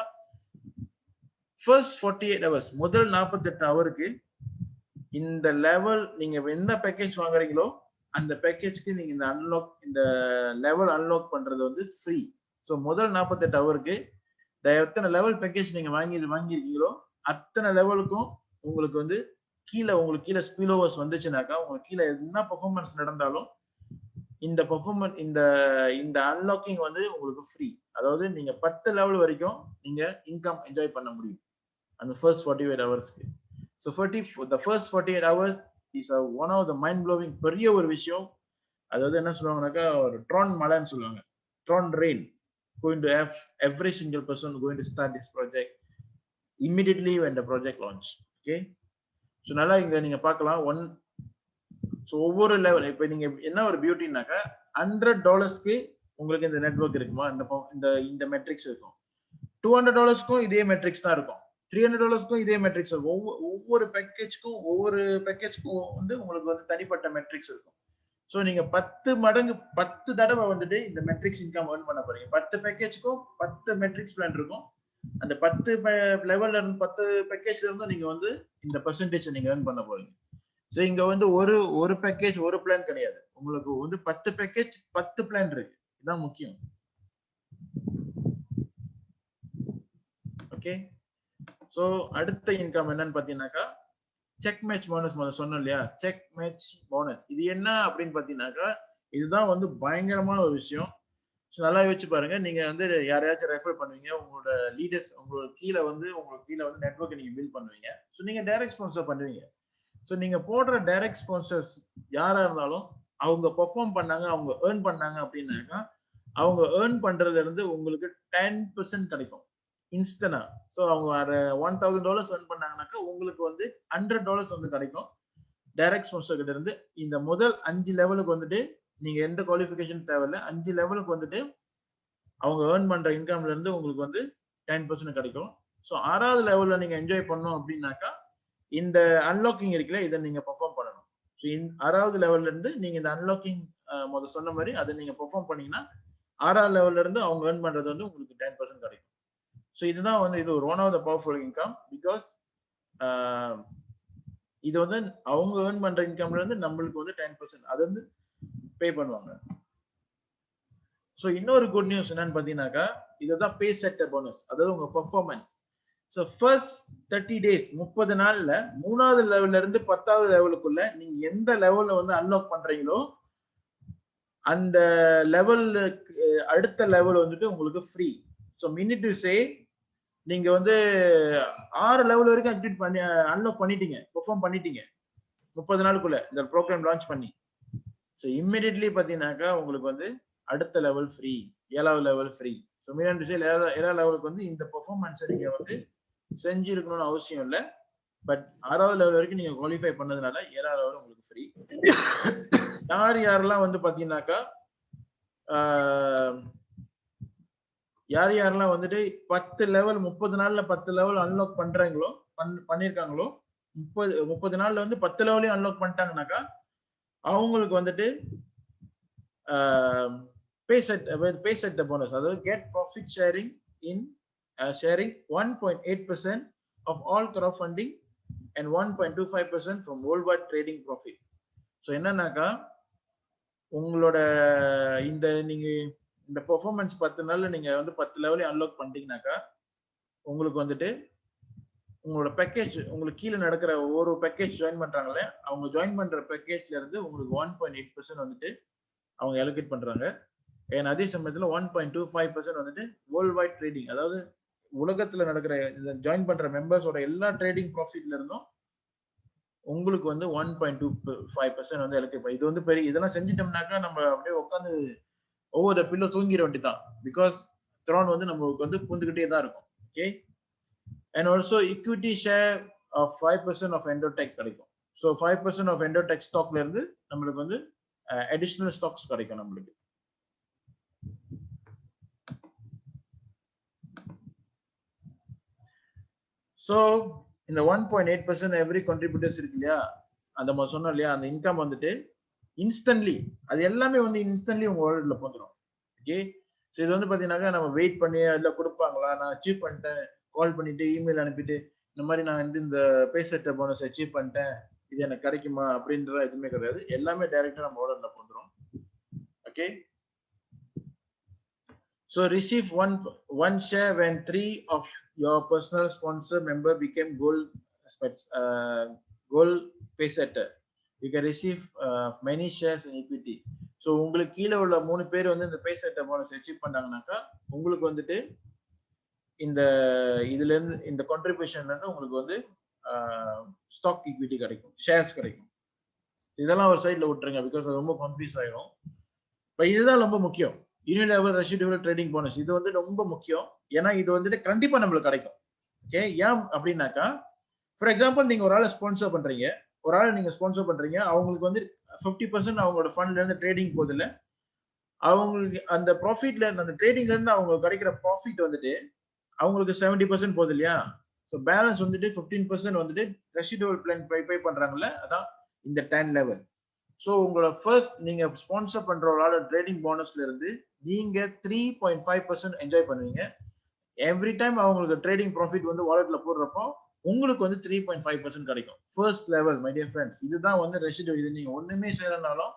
ஃபர்ஸ்ட் 48 hours, முதல் 48 ஹவருக்கு இந்த லெவல் நீங்க என்ன பேக்கேஜ் வாங்குறீங்களோ அந்த பேக்கேஜ்க்கு நீங்க இந்த லெவல் அன்லாக் பண்றது வந்து ஃப்ரீ. ஸோ முதல் 48 ஹவருக்கு எத்தனை லெவல் பேக்கேஜ் நீங்க வாங்கியிருக்கீங்களோ அத்தனை லெவலுக்கும் உங்களுக்கு வந்து கீழே ஸ்பீல் ஓவர்ஸ் வந்துச்சுனாக்கா, உங்களுக்கு கீழே என்ன பெர்ஃபார்மன்ஸ் நடந்தாலும் இந்த பெர்ஃபார்மன்ஸ் இந்த அன்லாக்கிங் வந்து உங்களுக்கு ஃப்ரீ. அதாவது நீங்க 10 லெவல் வரைக்கும் நீங்க இன்கம் என்ஜாய் பண்ண முடியும் அந்த ஃபர்ஸ்ட் 48 ஹவர்ஸ்க்கு. So the first 48 hours is one of the mind blowing பெரிய ஒரு விஷயம். அதாவது என்ன சொல்லுவாங்கன்னாக்கா, ஒரு ட்ரான் மழைன்னு சொல்லுவாங்க, Tron rain going to have every single person going to start this project immediately when the project launch. Okay, so நல்லா இங்க நீங்க பார்க்கலாம். ஸோ ஒவ்வொரு லெவல் இப்போ நீங்க என்ன ஒரு பியூட்டினாக்கா, $100 உங்களுக்கு இந்த நெட்வொர்க் இருக்குமா, இந்த மெட்ரிக்ஸ் இருக்கும். $200 இதே மெட்ரிக்ஸ் தான் இருக்கும். $300 இதே மெட்ரிக்ஸ் இருக்கும். ஒவ்வொரு பேக்கேஜ்க்கும் வந்து உங்களுக்கு வந்து தனிப்பட்ட மெட்ரிக்ஸ் இருக்கும். ஸோ நீங்க 10 மடங்கு 10 தடவை வந்துட்டு இந்த மெட்ரிக்ஸ் இன்கம் ஏர்ன் பண்ண போறீங்க. 10 பேக்கேஜ்க்கும் 10 மெட்ரிக்ஸ் பிளான் இருக்கும். அந்த 10 லெவல்ல இருந்து 10 பேக்கேஜ்ல இருந்து நீங்க வந்து இந்த பெர்சன்டேஜ் நீங்க ஏர்ன் பண்ண போறீங்க. ஸோ இங்க வந்து ஒரு பேக்கேஜ் ஒரு பிளான் கிடையாது, உங்களுக்கு வந்து 10 பேக்கேஜ் 10 பிளான் இருக்கு. இதுதான் முக்கியம். ஓகே, ஸோ அடுத்த இன்கம் என்னன்னு பாத்தீங்கன்னாக்கா, செக் மேட்ச் போனஸ். முதல்ல சொன்னோம் இல்லையா, செக் மேட்ச் போனஸ். இது என்ன அப்படின்னு பாத்தீங்கன்னாக்கா, இதுதான் வந்து பயங்கரமான ஒரு விஷயம். ஸோ நல்லா யோசிச்சு பாருங்க. நீங்க வந்து யாரையாச்சும் ரெஃபர் பண்ணுவீங்க, உங்களோட லீடர்ஸ் உங்களுக்கு கீழே வந்து நெட்வொர்க் நீங்க பில்ட் பண்ணுவீங்க. ஸோ நீங்க டைரக்ட் ஸ்பான்சர் பண்ணுவீங்க. ஸோ நீங்க போடுற டைரக்ட் ஸ்பான்சர்ஸ் யாரா இருந்தாலும் அவங்க பெர்ஃபார்ம் பண்ணாங்க, அவங்க ஏர்ன் பண்ணாங்க அப்படின்னாக்கா, அவங்க ஏர்ன் பண்றதுல இருந்து உங்களுக்கு 10% கிடைக்கும் இன்ஸ்டன்டா. ஸோ அவங்க $1,000 ஏர்ன் பண்ணாங்கன்னாக்கா உங்களுக்கு வந்து $100 வந்து கிடைக்கும் டைரக்ட் ஸ்பான்சர் கிட்ட இருந்து. இந்த முதல் 5 லெவலுக்கு வந்துட்டு நீங்க எந்த குவாலிஃபிகேஷன் தேவையில்லை. 5 லெவலுக்கு வந்துட்டு அவங்க ஏர்ன் பண்ற இன்கம்ல இருந்து உங்களுக்கு வந்து 10% கிடைக்கும். ஸோ 6வது லெவல்ல நீங்க என்ஜாய் பண்ணோம் அப்படின்னாக்கா, இந்த அன்லாக்கிங் இருக்குல்ல, இதை நீங்க பெர்ஃபார்ம் பண்ணணும். ஸோ 6வது லெவல்ல இருந்து நீங்க இந்த அன்லாக்கிங் முதல் சொன்ன மாதிரி அதை நீங்க பெர்ஃபார்ம் பண்ணீங்கன்னா 6வது லெவல்ல இருந்து அவங்க ஏர்ன் பண்றது வந்து உங்களுக்கு 10% கிடைக்கும். ஸோ இதுதான் வந்து இது ஒரு one of the powerful income. Because இது வந்து அவங்க ஏர்ன் பண்ற இன்கம்ல இருந்து நம்மளுக்கு வந்து 10% அது வந்து பே பண்ணுவாங்க. ஸோ இன்னொரு குட் நியூஸ் என்னன்னு பாத்தீங்கன்னாக்கா, இதுதான் பே செக்டர் போனஸ், அதாவது உங்க பெர்ஃபார்மன்ஸ். ஸோ ஃபர்ஸ்ட் 30 days 30 நாள்ல 3வது லெவல்ல இருந்து 10வது லெவலுக்குள்ள நீங்க எந்த லெவல்ல வந்து அன்லாக் பண்றீங்களோ அந்த லெவலுக்கு அடுத்த லெவல் வந்துட்டு உங்களுக்கு free. So minute to say, நீங்க வந்து 6 லெவல் வரைக்கும் அக்டிவேட் பண்ணி அன்லாக் பண்ணிட்டீங்க, பெர்ஃபார்ம் பண்ணிட்டீங்க 30 நாளுக்குள்ள இந்த ப்ரோக்ராம் லான்ச் பண்ணி. ஸோ இம்மிடியட்லி பாத்தீங்கன்னாக்கா உங்களுக்கு வந்து அடுத்த லெவல் ஃப்ரீ, 7வது level free. So mean to say 7வது லெவலுக்கு வந்து இந்த பெர்ஃபார்மன்ஸை நீங்க வந்து செஞ்சிருக்கணும்னு அவசியம் இல்லை. பட் 6வது லெவல் வரைக்கும் நீங்க குவாலிஃபை பண்ணதுனால 7வது லெவல் உங்களுக்கு ஃப்ரீ. யாரெல்லாம் வந்து பாத்தீங்கன்னாக்கா, யாரெல்லாம் வந்துட்டு 10 லெவல் 30 நாள்ல 10 லெவல் அன்லாக் பண்றாங்களோ பண்ணிருக்காங்களோ, 30 நாள்ல வந்து 10 லெவலையும் அன்லாக் பண்ணிட்டாங்கன்னாக்கா அவங்களுக்கு வந்துட்டு pay set the bonus, அதாவது get profit sharing in sharing 1.8% of all crowdfunding and 1.25% from worldwide trading profit. So என்னன்னாக்கா, உங்களோட நீங்க இந்த பெர்ஃபார்மன்ஸ் 10 நாள்ல நீங்க வந்து 10 லெவலையும் அன்லாக் பண்ணிட்டீங்கன்னாக்கா உங்களுக்கு வந்துட்டு உங்களோட பேக்கேஜ், உங்களுக்கு கீழே நடக்கிற ஒரு பேக்கேஜ் ஜாயின் பண்றாங்களே, அவங்க ஜாயின் பண்ற பேக்கேஜ்ல இருந்து உங்களுக்கு 1.8% வந்துட்டு அவங்க அலோகேட் பண்றாங்க. ஏன்னா அதே சமயத்துல 1.25% வந்துட்டு வேர்ல்ட் வைட் ட்ரேடிங், அதாவது உலகத்துல நடக்கிற ஜாயின் பண்ற மெம்பர்ஸோட எல்லா ட்ரேடிங் ப்ராஃபிட்ல இருந்தும் உங்களுக்கு வந்து 1.25% வந்து அலோகேட். இது வந்து பெரிய, இதெல்லாம் செஞ்சிட்டோம்னாக்கா நம்ம அப்படியே உட்காந்து ஒவ்வொரு பில்லோ தூங்கிட வேண்டியதான். பிகாஸ் த்ரான் வந்து நம்மளுக்கு வந்து பூந்துகிட்டே தான் இருக்கும். Okay, and also equity share of 5% of Endotech கிடைக்கும். So 5% of Endotech ஸ்டாக்ல இருந்து நம்மளுக்கு வந்து அடிஷனல் ஸ்டாக்ஸ் கிடைக்கும் நம்மளுக்கு. So இந்த 1.8% எவ்ரி கான்ட்ரிபியூட்டர்ஸ் இருக்கு இல்லையா, அந்த மாதிரி சொன்னோம் இல்லையா, அந்த இன்கம் வந்துட்டு இன்ஸ்டன்ட்லி. அது எல்லாமே வந்து இன்ஸ்டன்ட்லி உங்க வாலெட்ல போந்துடும். ஓகே, ஸோ இது வந்து பாத்தீங்கன்னாக்கா நம்ம வெயிட் பண்ணி அதில் கொடுப்பாங்களா, நான் அச்சீவ் பண்ணிட்டேன், கால் பண்ணிட்டு இமெயில் அனுப்பிட்டு இந்த மாதிரி நான் வந்து இந்த பே செட்டர் போனஸ் அச்சீவ் பண்ணிட்டேன், இது எனக்கு கிடைக்குமா அப்படின்ற எதுவுமே கிடையாது. எல்லாமே டைரக்டா நம்ம வாலெட்ல போந்துடும். Okay, so receive one share when 3 of your personal sponsor member became gold pay setter. You can receive many shares in equity. So உங்களுக்கு கீழே உள்ள 3 பேர் வந்து இந்த பே செட்டர் போனஸ் அச்சீவ் பண்ணாங்கன்னாக்கா உங்களுக்கு வந்துட்டு இந்த இதுல இருந்து இந்த கான்ட்ரிபியூஷன்ல இருந்து உங்களுக்கு வந்து ஸ்டாக் ஈக்விட்டி கிடைக்கும், ஷேர்ஸ் கிடைக்கும். இதெல்லாம் ஒரு சைட்ல விட்டுருங்க, பிகாஸ் அது ரொம்ப கன்ஃபியூஸ் ஆயிடும். இப்போ இதுதான் ரொம்ப முக்கியம். யூனிலெவல் ரெசிடுவல் ட்ரேடிங் போனஸ் இது வந்து ரொம்ப முக்கியம். ஏன்னா இது வந்துட்டு கண்டிப்பா நம்மளுக்கு கிடைக்கும். ஓகே, ஏன் அப்படின்னாக்கா, ஃபார் எக்ஸாம்பிள் நீங்க ஒரு ஆளை ஸ்பான்சர் பண்றீங்க, ஒரு ஆளை நீங்க ஸ்பான்சர் பண்றீங்க, அவங்களுக்கு வந்து 50% அவங்களோட ஃபண்ட்ல இருந்து ட்ரேடிங் போதில்ல, அவங்களுக்கு அந்த ப்ராஃபிட்ல அந்த ட்ரேடிங்ல இருந்து அவங்களுக்கு கிடைக்கிற ப்ராஃபிட் வந்துட்டு அவங்களுக்கு 70% போகுது இல்லையா? ஸோ பேலன்ஸ் வந்துட்டு 15% வந்துட்டு ரெசிடுவல் பிளான் பே பண்றாங்கல்ல, அதான் இந்த 10 லெவல். ஸோ உங்களோட ஃபர்ஸ்ட் நீங்க ஸ்பான்சர் பண்ற ஒரு ஆளோட ட்ரேடிங் போனஸ்ல இருந்து நீங்க 3.5% என்ஜாய் பண்ணுவீங்க. எவ்ரி டைம் அவங்களுக்கு ட்ரேடிங் ப்ராஃபிட் வந்து வாலெட்ல போடுறப்போ உங்களுக்கு வந்து 3.5% கிடைக்கும். First level my dear friends, இதுதான் வந்து ரெசிடுவல். இது நீங்க ஒண்ணுமே செய்யறதுனாலும்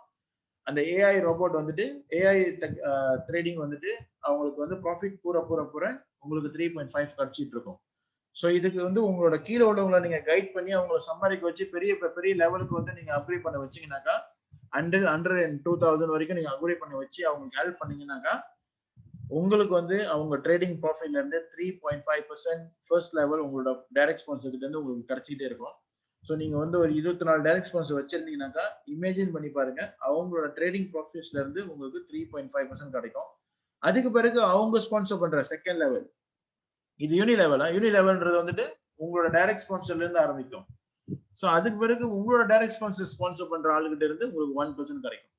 அந்த ஏஐ ரோபோட் வந்துட்டு ஏஐ ட்ரேடிங் வந்துட்டு அவங்களுக்கு வந்து ப்ராஃபிட் பூரா உங்களுக்கு 3.5 கிடைச்சிட்டு இருக்கும். ஸோ இதுக்கு வந்து உங்களோட கீழே உள்ளவங்களை நீங்க கைட் பண்ணி அவங்களை சம்பாதிக்க வச்சு பெரிய லெவலுக்கு வந்து நீங்க அப்கிரேட் பண்ண வச்சீங்கன்னாக்கா 100,000 வரைக்கும் நீங்க அப்கிரேட் பண்ணி வச்சு அவங்களுக்கு ஹெல்ப் பண்ணீங்கன்னாக்கா உங்களுக்கு வந்து அவங்க ட்ரேடிங் ப்ராஃபிட்ல இருந்து 3.5% ஃபர்ஸ்ட் லெவல் உங்களோட டைரக்ட் ஸ்பான்சர் கிட்ட இருந்து உங்களுக்கு கிடைச்சிட்டே இருக்கும். ஸோ நீங்க வந்து ஒரு 24 டைரக்ட் ஸ்பான்சர் வச்சிருந்தீங்கன்னாக்கா இமேஜின் பண்ணி பாருங்க, அவங்களோட ட்ரேடிங் ப்ராஃபிட்ஸ்ல இருந்து உங்களுக்கு 3.5% கிடைக்கும். அதுக்கு பிறகு அவங்க ஸ்பான்சர் பண்ற செகண்ட் லெவல், இது யூனி லெவல்ன்றது வந்துட்டு உங்களோட டைரக்ட் ஸ்பான்சர்ல இருந்து ஆரம்பிக்கும். ஸோ அதுக்கு பிறகு உங்களோட டைரக்ட் ஸ்பான்சர் பண்ற ஆளுகிட்ட இருந்து உங்களுக்கு 1% கிடைக்கும்.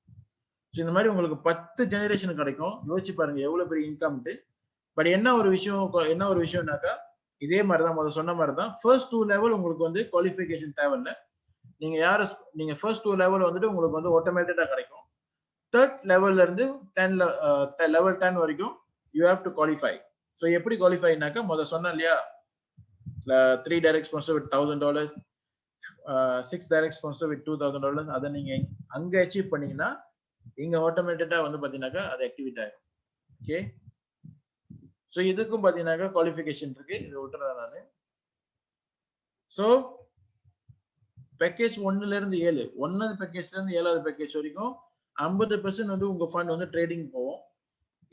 ஸோ இந்த மாதிரி உங்களுக்கு 10 ஜெனரேஷன் கிடைக்கும். யோசிச்சு பாருங்க எவ்வளவு பெரிய இன்கம்ட்டு. பட் என்ன ஒரு விஷயம்னாக்கா, இதே மாதிரிதான் முதல்ல சொன்ன மாதிரி தான் ஃபர்ஸ்ட் 2 லெவல் உங்களுக்கு வந்து குவாலிஃபிகேஷன் தேவையில்லை. நீங்க ஃபர்ஸ்ட் 2 லெவல் வந்துட்டு உங்களுக்கு வந்து ஆட்டோமேட்டிக்கா கிடைக்கும். தேர்ட் லெவல்ல இருந்து லெவல் 10 வரைக்கும் you have to qualify. So எப்படி குவாலிஃபைனாக்கா, முதல்ல சொன்னேன் இல்லையா, 3 direct sponsor with $1,000, 6 direct sponsor with $2,000. அதை நீங்க அங்க அச்சீவ் பண்ணீங்கன்னா இங்க ஆட்டோமேட்டிக்கா வந்து பாத்தீங்கன்னாக்கா அது ஆக்டிவேட் ஆகும். ஓகே, ஸோ இதுக்கும் பாத்தீங்கன்னாக்கா குவாலிஃபிகேஷன் இருக்கு, இதை விட்டுறேன் நானு. ஸோ பேக்கேஜ் 1ல இருந்து 7, 1வது பேக்கேஜ்ல இருந்து 7வது பேக்கேஜ் வரைக்கும் 50% வந்து உங்க ஃபண்ட் வந்து ட்ரேடிங் போகும்.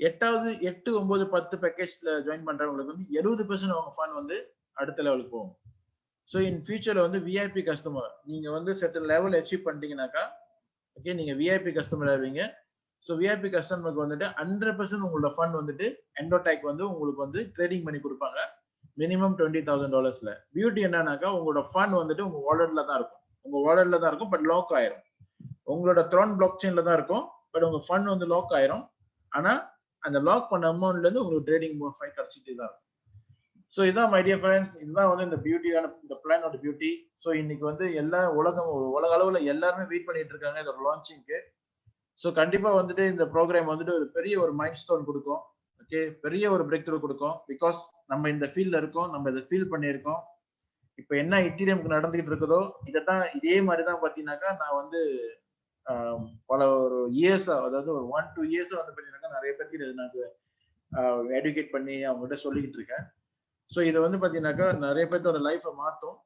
8, 9, 10 பேக்கேஜ்ல ஜாயின் பண்றவங்களுக்கு வந்து 70% அவங்க ஃபண்ட் வந்து அடுத்த லெவலுக்கு போகும். ஸோ இன் ஃபியூச்சர்ல வந்து விஐபி கஸ்டமர் நீங்க வந்து செட்டில் லெவல் அச்சீவ் பண்ணிட்டீங்கன்னாக்கா, ஓகே, நீங்க விஐபி கஸ்டமர் ஆவீங்க. ஸோ விஐபி கஸ்டமருக்கு வந்துட்டு 100% உங்களோட ஃபண்ட் வந்துட்டு எண்டோடெக் வந்து உங்களுக்கு வந்து ட்ரேடிங் பண்ணி கொடுப்பாங்க, மினிமம் $20,000. பியூட்டி என்னன்னாக்கா, உங்களோட ஃபண்ட் வந்துட்டு உங்க வாலெட்ல தான் இருக்கும், பட் லாக் ஆயிரும். உங்களோட த்ரான் பிளாக் செயின்ல தான் இருக்கும், பட் உங்க ஃபண்ட் வந்து லாக் ஆயிரும். ஆனா அந்த லாக் பண்ண அமௌண்ட்ல இருந்து உங்களுக்கு ட்ரேடிங் ஃபைன் கிடைச்சிட்டே தான் இருக்கும். ஸோ இதான் மை டியர் ஃப்ரெண்ட்ஸ், இதுதான் வந்து இந்த பியூட்டியான இந்த பிளானோட பியூட்டி. ஸோ இன்னைக்கு வந்து எல்லா உலக அளவுல எல்லாருமே வெயிட் பண்ணிட்டு இருக்காங்க இதோட லான்ச்சிங்க்கு. ஸோ கண்டிப்பா வந்துட்டு இந்த ப்ரோக்ராம் வந்துட்டு ஒரு பெரிய ஒரு மைல் ஸ்டோன் கொடுக்கும். ஓகே, பெரிய ஒரு பிரேக் த்ரூ கொடுக்கும். பிகாஸ் நம்ம இந்த ஃபீல்ட்ல இருக்கோம், நம்ம இதை ஃபீல் பண்ணியிருக்கோம். இப்போ என்ன இத்தீரியம்க்கு நடந்துகிட்டு இருக்குதோ இதே மாதிரி தான் பார்த்தீங்கன்னாக்கா, நான் வந்து பல ஒரு இயர்ஸா, அதாவது ஒரு 1-2 இயர்ஸா வந்து பார்த்தீங்கன்னாக்கா நிறைய பேருக்கு நான் எஜுகேட் பண்ணி அவங்ககிட்ட சொல்லிக்கிட்டு இருக்கேன். ஸோ இதை வந்து பார்த்தீங்கன்னாக்கா நிறைய பேர்த்தோட லைஃபை மாற்றும்.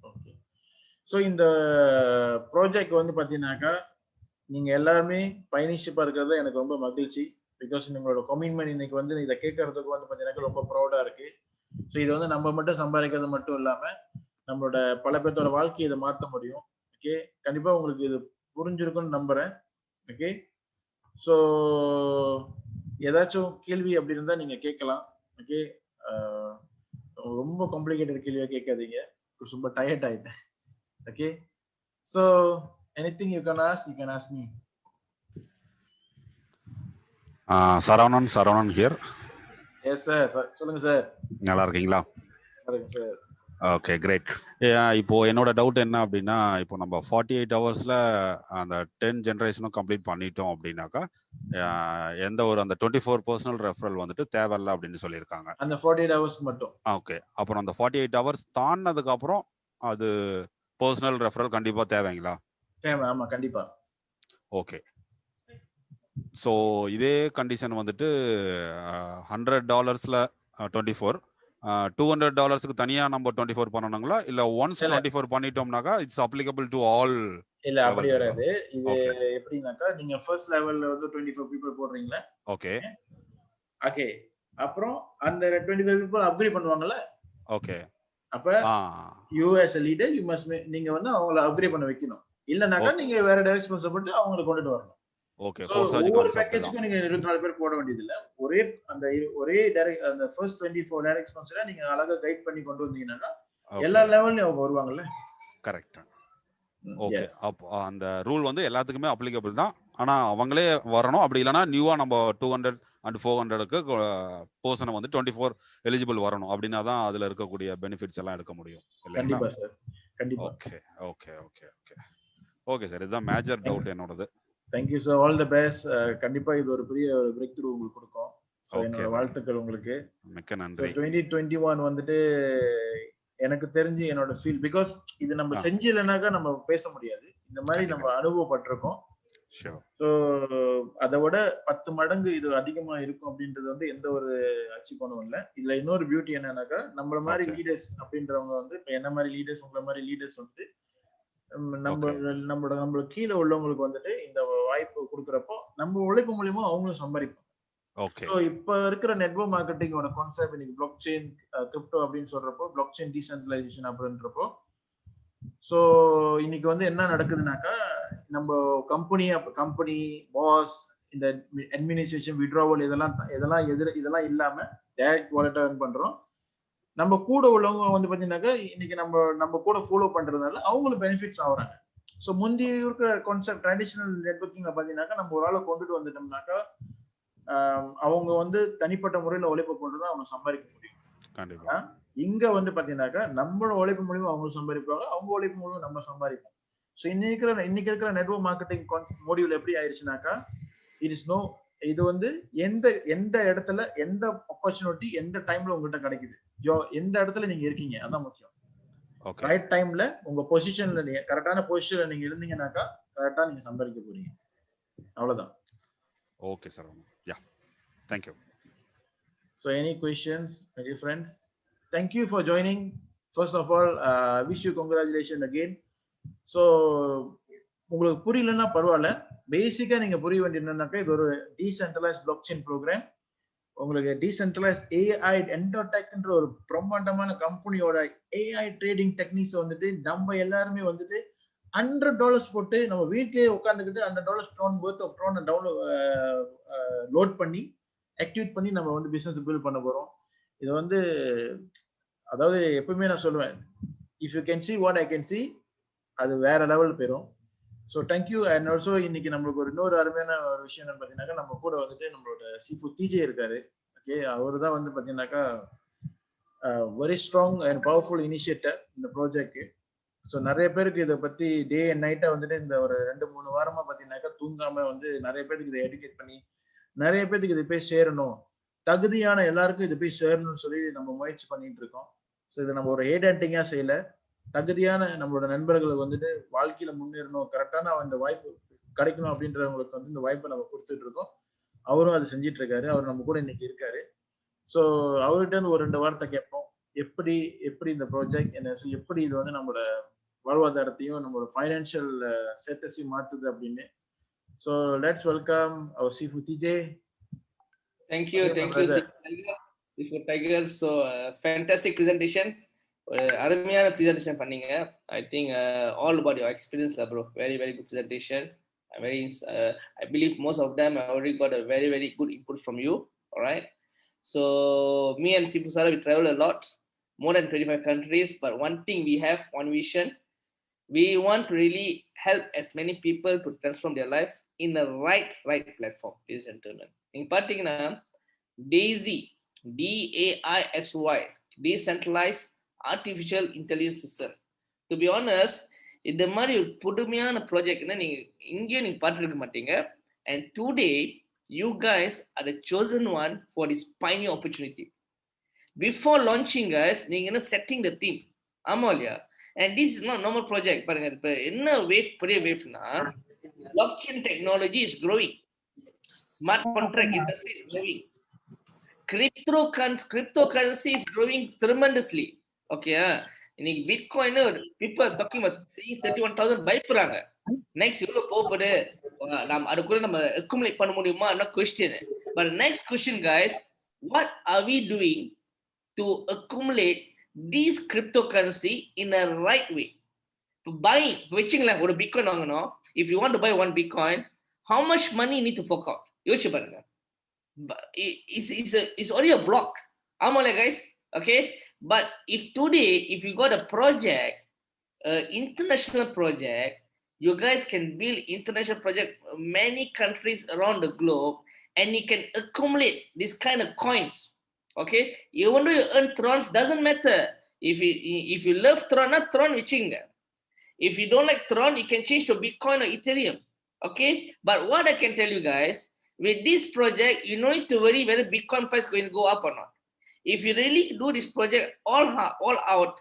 ஓகே, ஸோ இந்த ப்ராஜெக்ட் வந்து பார்த்தீங்கன்னாக்கா நீங்க எல்லாருமே பயணிச்சுப்பா இருக்கிறது எனக்கு ரொம்ப மகிழ்ச்சி. பிகாஸ் உங்களோட கமிட்மெண்ட் இன்னைக்கு வந்து இதை கேட்கறதுக்கு வந்து பார்த்தீங்கன்னாக்கா ரொம்ப ப்ரௌடா இருக்கு. ஸோ இது வந்து நம்ம மட்டும் சம்பாதிக்கிறது மட்டும் இல்லாம நம்மளோட பல பேர்த்தோட வாழ்க்கையை இதை மாற்ற முடியும். ஓகே, கண்டிப்பா உங்களுக்கு இது புரிஞ்சிருக்கும்னு நம்புறேன். ஓகே, ஸோ ஏதாச்சும் கேள்வி அப்படி இருந்தா நீங்க கேட்கலாம். ஓகே, ரொம்ப காம்ப்ளிகேட்டட் கேள்வியா கேட்காதீங்க, ரொம்ப டயர்ட் ஆயிட்டேன். Okay, so anything you can ask me. Saravanan here. Yes sir, சொல்லுங்க சார். நல்லா இருக்கீங்களா? Sir okay great. இப்போ என்னோட டவுட் என்ன அப்படின்னா, இப்போ நம்ம 48 ஹவர்ஸ்ல அந்த 10 ஜென்ரேஷனும் கம்ப்ளீட் பண்ணிட்டோம் அப்படின்னாக்கா எந்த ஒரு அந்த 24 பர்சனல் ரெஃபரல் வந்துட்டு தேவையில்ல அப்படின்னு சொல்லியிருக்காங்க. அந்த 48 ஹவர்ஸ் மட்டும். ஓகே, அப்புறம் அந்த 48 ஹவர்ஸ் தாண்டினதுக்கு அப்புறம் அது பர்சனல் ரெஃபரல் கண்டிப்பா தேவைங்களா? தேவை, ஆமா கண்டிப்பா. ஓகே, ஸோ இதே கண்டிஷன் வந்துட்டு $100 24, $200 தனியா நம்ம 24 பண்ணணுங்களா, இல்ல ஒன்ஸ் 24 பண்ணிட்டோம்னாக்கா இட்ஸ் அப்ளிகபிள் டு ஆல்? இல்ல அப்படி வராது. இது எப்படின்னாக்கா நீங்க ஃபர்ஸ்ட் லெவல்ல வந்து 24 பீப்பிள் போடுறீங்களா? ஓகே ஓகே, அப்புறம் அந்த 25 பீப்பிள் அப்கிரேட் பண்ணுவாங்கல்ல? ஓகே, அப்ப you as a leader you must நீங்க வந்து அவங்கள அப்கிரேட் பண்ண வைக்கணும். இல்லனாக்கா நீங்க வேற டைரக்ஷன்ஸ் போட்டு அவங்கள கொண்டுட்டு வரணும். ஓகே, ஒவ்வொரு பேக்கேஜ்க்கும் நீங்க 24 பேர் போட வேண்டியது இல்ல. ஒரே அந்த ஃபர்ஸ்ட் 24 டைரக்ட் ஸ்பான்சரை நீங்க அழகா கைட் பண்ணி கொண்டு வந்தீங்கன்னா எல்லா லெவல்லயும் அவங்க வருவாங்கல்ல. கரெக்ட். ஓகே, அப்போ அந்த ரூல் வந்து எல்லாத்துக்குமே அப்ளிகபிள் தான். ஆனா அவங்களே வரணும். அப்படி இல்லனா நியூவா நம்ம 200 and 400க்கு பர்சனை வந்து 24 எலிஜிபிள் வரணும். அப்படின்னா தான் அதுல இருக்கக்கூடிய பெனிஃபிட்ஸ் எல்லாம் எடுக்க முடியும். கண்டிப்பா சார், கண்டிப்பா. Okay okay okay okay okay sir, இதுதான் மேஜர் டவுட் என்னோடது. Thank you sir, all the best. கண்டிப்பா இது ஒரு பெரிய பிரேக் த்ரூ உங்களுக்கு கொடுக்கும். சோ என்னோட வாழ்த்துக்கள் உங்களுக்கு. மிக்க நன்றி. 2021 வந்துட்டு எனக்கு தெரிஞ்சு என்னோட ஃபீல், பிகாஸ் இது நம்ம செஞ்சலனாக்க நம்ம பேச முடியாது. இந்த மாதிரி நம்ம அனுபவப்பட்டிருக்கோம். சோ அதை விட 10 மடங்கு இது அதிகமா இருக்கும் அப்படின்றது வந்து எந்த ஒரு அச்சீவ்மெண்ட்டும் இல்லை. இதுல இன்னொரு பியூட்டி என்னன்னாக்கா நம்மள மாதிரி லீடர்ஸ் அப்படின்றவங்க வந்து இப்ப என்ன மாதிரி லீடர்ஸ், உங்களை மாதிரி லீடர்ஸ் வந்து நம்மளுக்கு கீழே உள்ளவங்களுக்கு வந்துட்டு இந்த வாய்ப்பு கொடுக்கறப்போ நம்ம உழைப்பு மூலியமா அவங்களும் சம்பாதிப்போம். இப்ப இருக்கிற நெட்வொர்க் மார்க்கெட்டிங்கோட கான்செப்ட் இன்னைக்கு பிளாக் செயின், கிரிப்டோ அப்படின்னு சொல்றப்போ, பிளாக் செயின் டீசென்ட்ரலைசேஷன் அப்படின்றப்போ, சோ இன்னைக்கு வந்து என்ன நடக்குதுனாக்கா நம்ம கம்பெனி பாஸ் இந்த அட்மினிஸ்ட்ரேஷன் விட்ராவல் இதெல்லாம் இல்லாம டைரக்ட் வாலெட்டா earn பண்றோம். நம்ம கூட உள்ளவங்க வந்து பாத்தீங்கன்னாக்கா இன்னைக்கு நம்ம கூட ஃபாலோ பண்றதுனால அவங்களும் பெனிஃபிட்ஸ் ஆகுறாங்க. ஸோ முந்தி இருக்கிற கான்செப்ட் ட்ரெடிஷனல் நெட்வொர்க்கிங்ல பாத்தீங்கன்னாக்கா நம்ம ஒரு ஆளை கொண்டுட்டு வந்துட்டோம்னாக்கா அவங்க வந்து தனிப்பட்ட முறையில உழைப்பு போட்டுதான் அவங்க சம்பாதிக்க முடியும். இங்க வந்து பாத்தீங்கன்னாக்கா நம்மளோட உழைப்பு மூலியமா அவங்க சம்பாதிப்பாங்க, அவங்க உழைப்பு மூலியமா நம்ம சம்பாதிப்போம். ஸோ இன்னைக்கு இருக்கிற நெட்வொர்க் மார்க்கெட்டிங் மோடியூல் எப்படி ஆயிடுச்சுனாக்கா இது வந்து எந்த இடத்துல எந்த ஆப்பர்ச்சுனிட்டி எந்த டைம்ல உங்ககிட்ட கிடைக்குது, எந்த இடத்துல நீங்க இருக்கீங்க, அதான் முக்கியம். ரைட் டைம்ல உங்க பொசிஷன்ல நீங்க கரெக்டான பொசிஷன்ல நீங்க இருந்தீங்கன்னாக்கா கரெக்டா நீங்க சம்பாதிக்க போறீங்க. அவ்வளவுதான். Okay sir, yeah, thank you. So any questions, my dear friends? Thank you for joining. First of all, wish you congratulations again. So உங்களுக்கு புரியலன்னா பரவாயில்ல, பேசிக்கா நீங்க புரிய வேண்டியது என்னன்னாக்கா இது ஒரு டீசென்ட்ரலைஸ் பிளாக் செயின் ப்ரோக்ராம். உங்களுக்கு டீசென்ட்ரலைஸ் ஏஐ என்டர்டெக்ன்ற ஒரு பிரம்மாண்டமான கம்பெனியோட ஏஐ ட்ரேடிங் டெக்னிக்ஸ் வந்துட்டு நம்ம எல்லாருமே வந்துட்டு $100 போட்டு நம்ம வீட்டிலேயே உட்காந்துக்கிட்டு $100 ட்ரோன் worth of ட்ரோனை லோட் பண்ணி ஆக்டிவேட் பண்ணி நம்ம வந்து பிசினஸ் பில்ட் பண்ண போறோம். இது வந்து அதாவது எப்பவுமே நான் சொல்லுவேன், if you can see what I can see, அது வேற லெவல் போயிடும். So thank you. அண்ட் ஆல்சோ இன்னைக்கு நம்மளுக்கு இன்னொரு அருமையான ஒரு விஷயம் என்ன பார்த்தீங்கன்னாக்கா நம்ம கூட வந்துட்டு நம்மளோட சிஃபு டிஜே இருக்காரு. ஓகே, அவரு தான் வந்து பார்த்தீங்கன்னாக்கா very strong and powerful initiator இந்த ப்ராஜெக்ட். ஸோ நிறைய பேருக்கு இதை பத்தி டே அண்ட் நைட்டா வந்துட்டு இந்த ஒரு 2-3 வாரமா பார்த்தீங்கன்னாக்கா தூங்காம வந்து நிறைய பேருக்கு இதை எடுக்கேட் பண்ணி நிறைய பேருக்கு இது போய் சேரணும், தகுதியான எல்லாருக்கும் இது போய் சேரணும்னு சொல்லி நம்ம முயற்சி பண்ணிட்டு இருக்கோம். ஸோ இதை நம்ம ஒரு ஏடாண்டிங்கா செய்யல, தகுதியான நம்மளோட நண்பர்களுக்கு வந்துட்டு வாழ்க்கையில முன்னேறணும், கரெக்டான அந்த வாய்ப்பு கிடைக்கணும் அப்படின்றவங்களுக்கு வந்து இந்த வாய்ப்பை நம்ம கொடுத்துட்டு இருக்கோம். அவரும் அதை செஞ்சிட்டு இருக்காரு. அவர் நம்ம கூட இன்னைக்கு இருக்காரு. ஸோ அவர்கிட்ட இருந்து ஒரு 2 வார்த்தை கேட்போம். எப்படி இந்த ப்ராஜெக்ட் என்ன, எப்படி இது வந்து நம்மளோட வாழ்வாதாரத்தையும் நம்மளோட ஃபைனான்சியல் ஸ்டேட்டஸையும் மாத்துது அப்படின்னு. So let's welcome our Sifu DJ. Thank you Sifu Tiger. So fantastic presentation. அருமையான presentation பண்ணீங்க. I think all about your experience bro. Very good presentation. I believe most of them I already got a very good input from you. All right. So me and Sifu sir, we travel a lot, more than 25 countries, but one thing we have, one vision. We want to really help as many people to transform their life in the right platform, ladies and gentlemen. நீங்க பாத்தீங்கன்னா DAISY, DAISY, decentralized artificial intelligence system. To be honest, இந்த மாதிரி ஒரு புதுமையான ப்ராஜெக்ட்னா நீங்க இங்கேயும் நீங்க பார்த்துருக்க மாட்டீங்க. And today you guys are the chosen one for this pioneer opportunity. Before launching guys, நீங்க setting the theme. ஆமா இல்லையா? And this is not normal project. பாருங்க, இப்ப என்ன வேவ், பெரிய வேவ்னா blockchain technology is growing. Smart contract industry is growing. Cryptocurrency is growing tremendously. Okay, இன்னைக்கு bitcoin people are talking about 31,000 பயப்படுறாங்க. Next எவ்வளவு போகுது, நம்ம அதுக்குள்ள நம்ம அக்குமுலேட் பண்ண முடியுமா என்ன question. But next question guys, what are we doing to accumulate these cryptocurrency in a right way? To buy, வச்சுங்களேன், ஒரு பிட்காயின் வாங்கணும். If you want to buy one bitcoin, how much money you need to fork out? யோசிச்சு பாருங்க. It's only a block. ஆமால guys, okay? But if today, if you got a project, international project, you guys can build international project, many countries around the globe, and you can accumulate this kind of coins. Okay, even though you earn Trons, doesn't matter. If you love Tron, not Tron, whiching. If you don't like Tron, you can change to Bitcoin or Ethereum. Okay, but what I can tell you guys, with this project, you don't need to worry whether Bitcoin price going to go up or not. If you really do this project all out,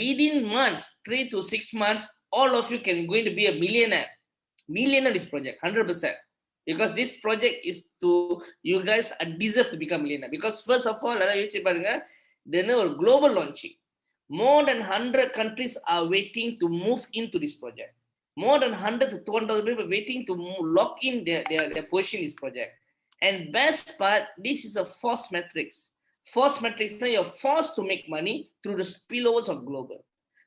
within months, 3 to 6 months, all of you can going to be a millionaire this project, 100%. Because this project is to, you guys deserve to become millionaire. Because first of all, then a global launching. More than 100 countries are waiting to move into this project. More than 100 to 200 people waiting to lock in their position in this project. And best part, this is a force matrix. Force matrix, now you're forced to make money through the spillovers of global.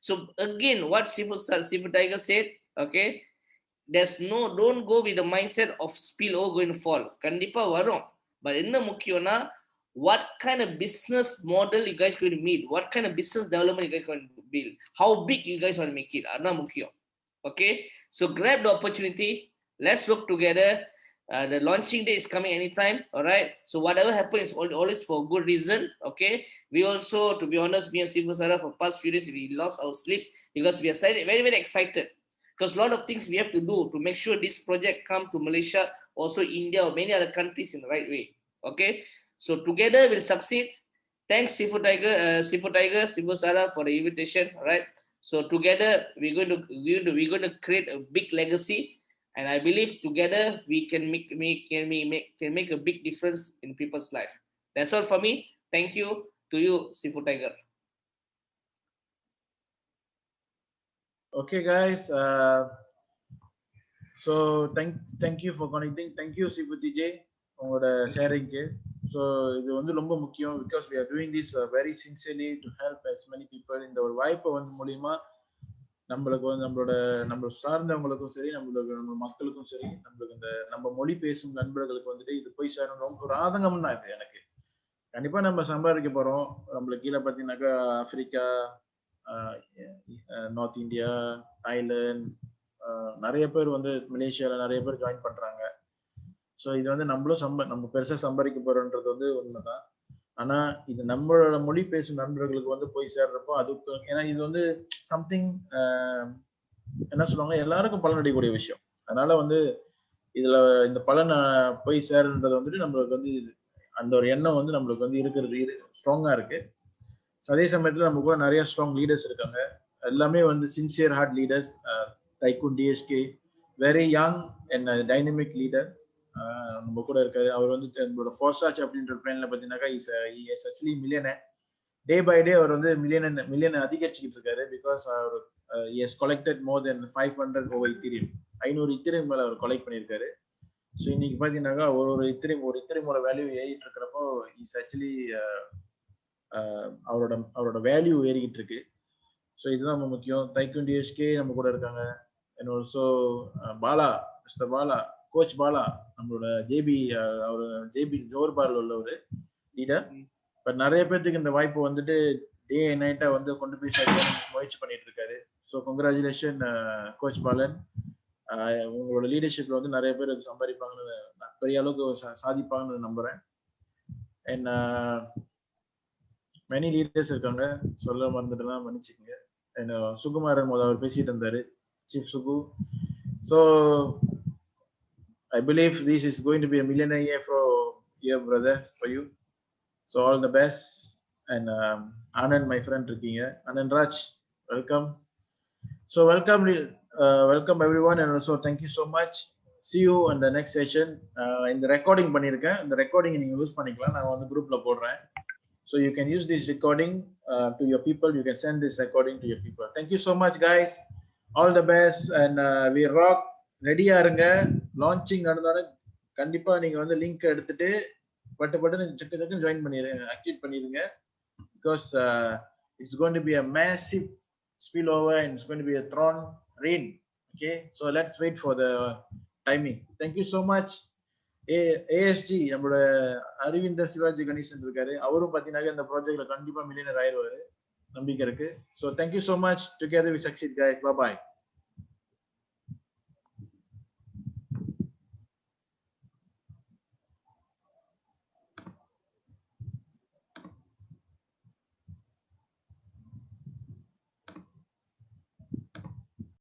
So again, what Sifu Tiger said, okay, don't go with the mindset of spillover going to fall. Kandipa varum. But enna mukkiyona, what kind of business model you guys going to meet? What kind of business development you guys going to build? How big you guys want to make it? Adna mukkiyam. Okay, so grab the opportunity. Let's work together. The launching day is coming anytime. All right. So whatever happens is always for good reason. Okay. We also, to be honest, me and Sifu Sarah for past few days we lost our sleep because we are very very excited. Because a lot of things we have to do to make sure this project come to Malaysia, also India or many other countries in the right way. Okay. So together we'll succeed. Thanks Sifu Tiger, Sifu Sarah for the invitation. All right. So together we're going to create a big legacy. And I believe together we can make a big difference in people's life. That's all for me. Thank you to you, Sifu Tiger. Okay, guys. So thank you for connecting. Thank you, Sifu TJ, for sharing. So இது வந்து ரொம்ப முக்கியம் because we are doing this very sincerely to help as many people. இந்த ஒரு வாய்ப்பை வந்து மூலியமா நம்மளுக்கு வந்து நம்ம சார்ந்தவங்களுக்கும் சரி, நம்ம மக்களுக்கும் சரி, நம்மளுக்கு இந்த நம்ம மொழி பேசும் நண்பர்களுக்கு வந்துட்டு இது போய் சேரணும். ஒரு ஆதங்கம் தான் இது எனக்கு. கண்டிப்பா நம்ம சம்பாதிக்க போறோம். நம்மளுக்கு கீழே பார்த்தீங்கன்னாக்கா ஆப்பிரிக்கா, நார்த் இந்தியா, தாய்லாந்து, நிறைய பேர் வந்து மலேசியால நிறைய பேர் ஜாயின் பண்றாங்க. ஸோ இது வந்து நம்ம பெருசா சம்பாதிக்க போறோன்றது வந்து உண்மைதான். ஆனா இது நம்மளோட மொழி பேசும் நண்பர்களுக்கு வந்து போய் சேர்றப்போ அதுக்கு, ஏன்னா இது வந்து சம்திங் என்ன சொல்லுவாங்க, எல்லாருக்கும் பலனடையக்கூடிய விஷயம். அதனால வந்து இதுல இந்த பலனை போய் சேருன்றது வந்துட்டு நம்மளுக்கு வந்து அந்த ஒரு எண்ணம் வந்து நம்மளுக்கு வந்து இருக்கிறது ஸ்ட்ராங்கா இருக்கு. அதே சமயத்துல நம்ம கூட நிறைய ஸ்ட்ராங் லீடர்ஸ் இருக்காங்க. எல்லாமே வந்து sincere heart leaders. Tycoon TSK very young and dynamic leader நம்ம கூட இருக்காரு. அவர் வந்து நம்மளோட ஃபோர்சாச் அப்படின்ற பிளான்ல பாத்தீங்கன்னாக்கா is actually millionaire. Day by day அவர் வந்து மில்லியன் அதிகரிச்சுக்கிட்டு இருக்காரு. பிகாஸ் அவர் has collected more than 500 over Ethereum. 500 Ethereum மேல அவர் கலெக்ட் பண்ணியிருக்காரு. ஸோ இன்னைக்கு பாத்தீங்கன்னாக்கா ஒரு இத்திரியமோட வேல்யூ ஏறிட்டு இருக்கிறப்போ இஸ் ஆக்சுவலி அவரோட வேல்யூ ஏறிக்கிட்டு இருக்கு. ஸோ இதுதான் ரொம்ப முக்கியம். தைக்குன் டிஎஸ்கே நம்ம கூட இருக்காங்க. And also Bala, mister Bala, coach Bala, நம்மளோட ஜேபி ஜோர் பார்ல உள்ள ஒரு லீடர். பட் நிறைய பேர்த்துக்கு இந்த வாய்ப்பு வந்துட்டு டே நைட்டா வந்து கொண்டு போய் முயற்சி பண்ணிட்டு இருக்காரு. So congratulation coach Balan. உங்களோட லீடர்ஷிப்ல வந்து நிறைய பேர் சம்பாதிப்பாங்கன்னு, பெரிய அளவுக்கு சாதிப்பாங்கன்னு நம்புறேன். அண்ட் மெனி லீடர்ஸ் இருக்காங்க, சொல்ல மறந்துட்டுனா மன்னிச்சுக்கோங்க. சுகுமாரன் முதல் அவர் பேசிட்டு இருந்தாரு, சீஃப் சுகு. So I believe this is going to be a millionaire year for your brother, for you. So all the best. And Anand, my friend, இருக்கீங்க. Anand Raj, welcome. So welcome everyone, and also thank you so much. See you on the next session. இந்த recording பண்ணிருக்கேன், இந்த recording நீங்க use பண்ணிக்கலாம், நான் வந்து குரூப்ல போடுறேன். So you can use this recording to your people. You can send this recording to your people. Thank you so much, guys. All the best, and we rock. ரெடியா இருங்க. லான்ச்சிங் நடந்தாலும் கண்டிப்பா நீங்க வந்து லிங்க் எடுத்துட்டு பட்டு செக்கு ஜாயின் பண்ணிடுங்க, activate பண்ணிடுங்க. Because it's going to be a massive spill over and it's going to be a Tron rain. Okay, so let's wait for the timing. Thank you so much. ASG நம்மளோட அரவிந்தர் சிவாஜி கணேசன் இருக்காரு, அவரும் பாத்தீங்கன்னா இந்த ப்ராஜெக்ட்ல கண்டிப்பா millionaire ஆயிடுவாரு, நம்பிக்கை இருக்கு. So thank you so much. Together we succeed, guys. Bye bye.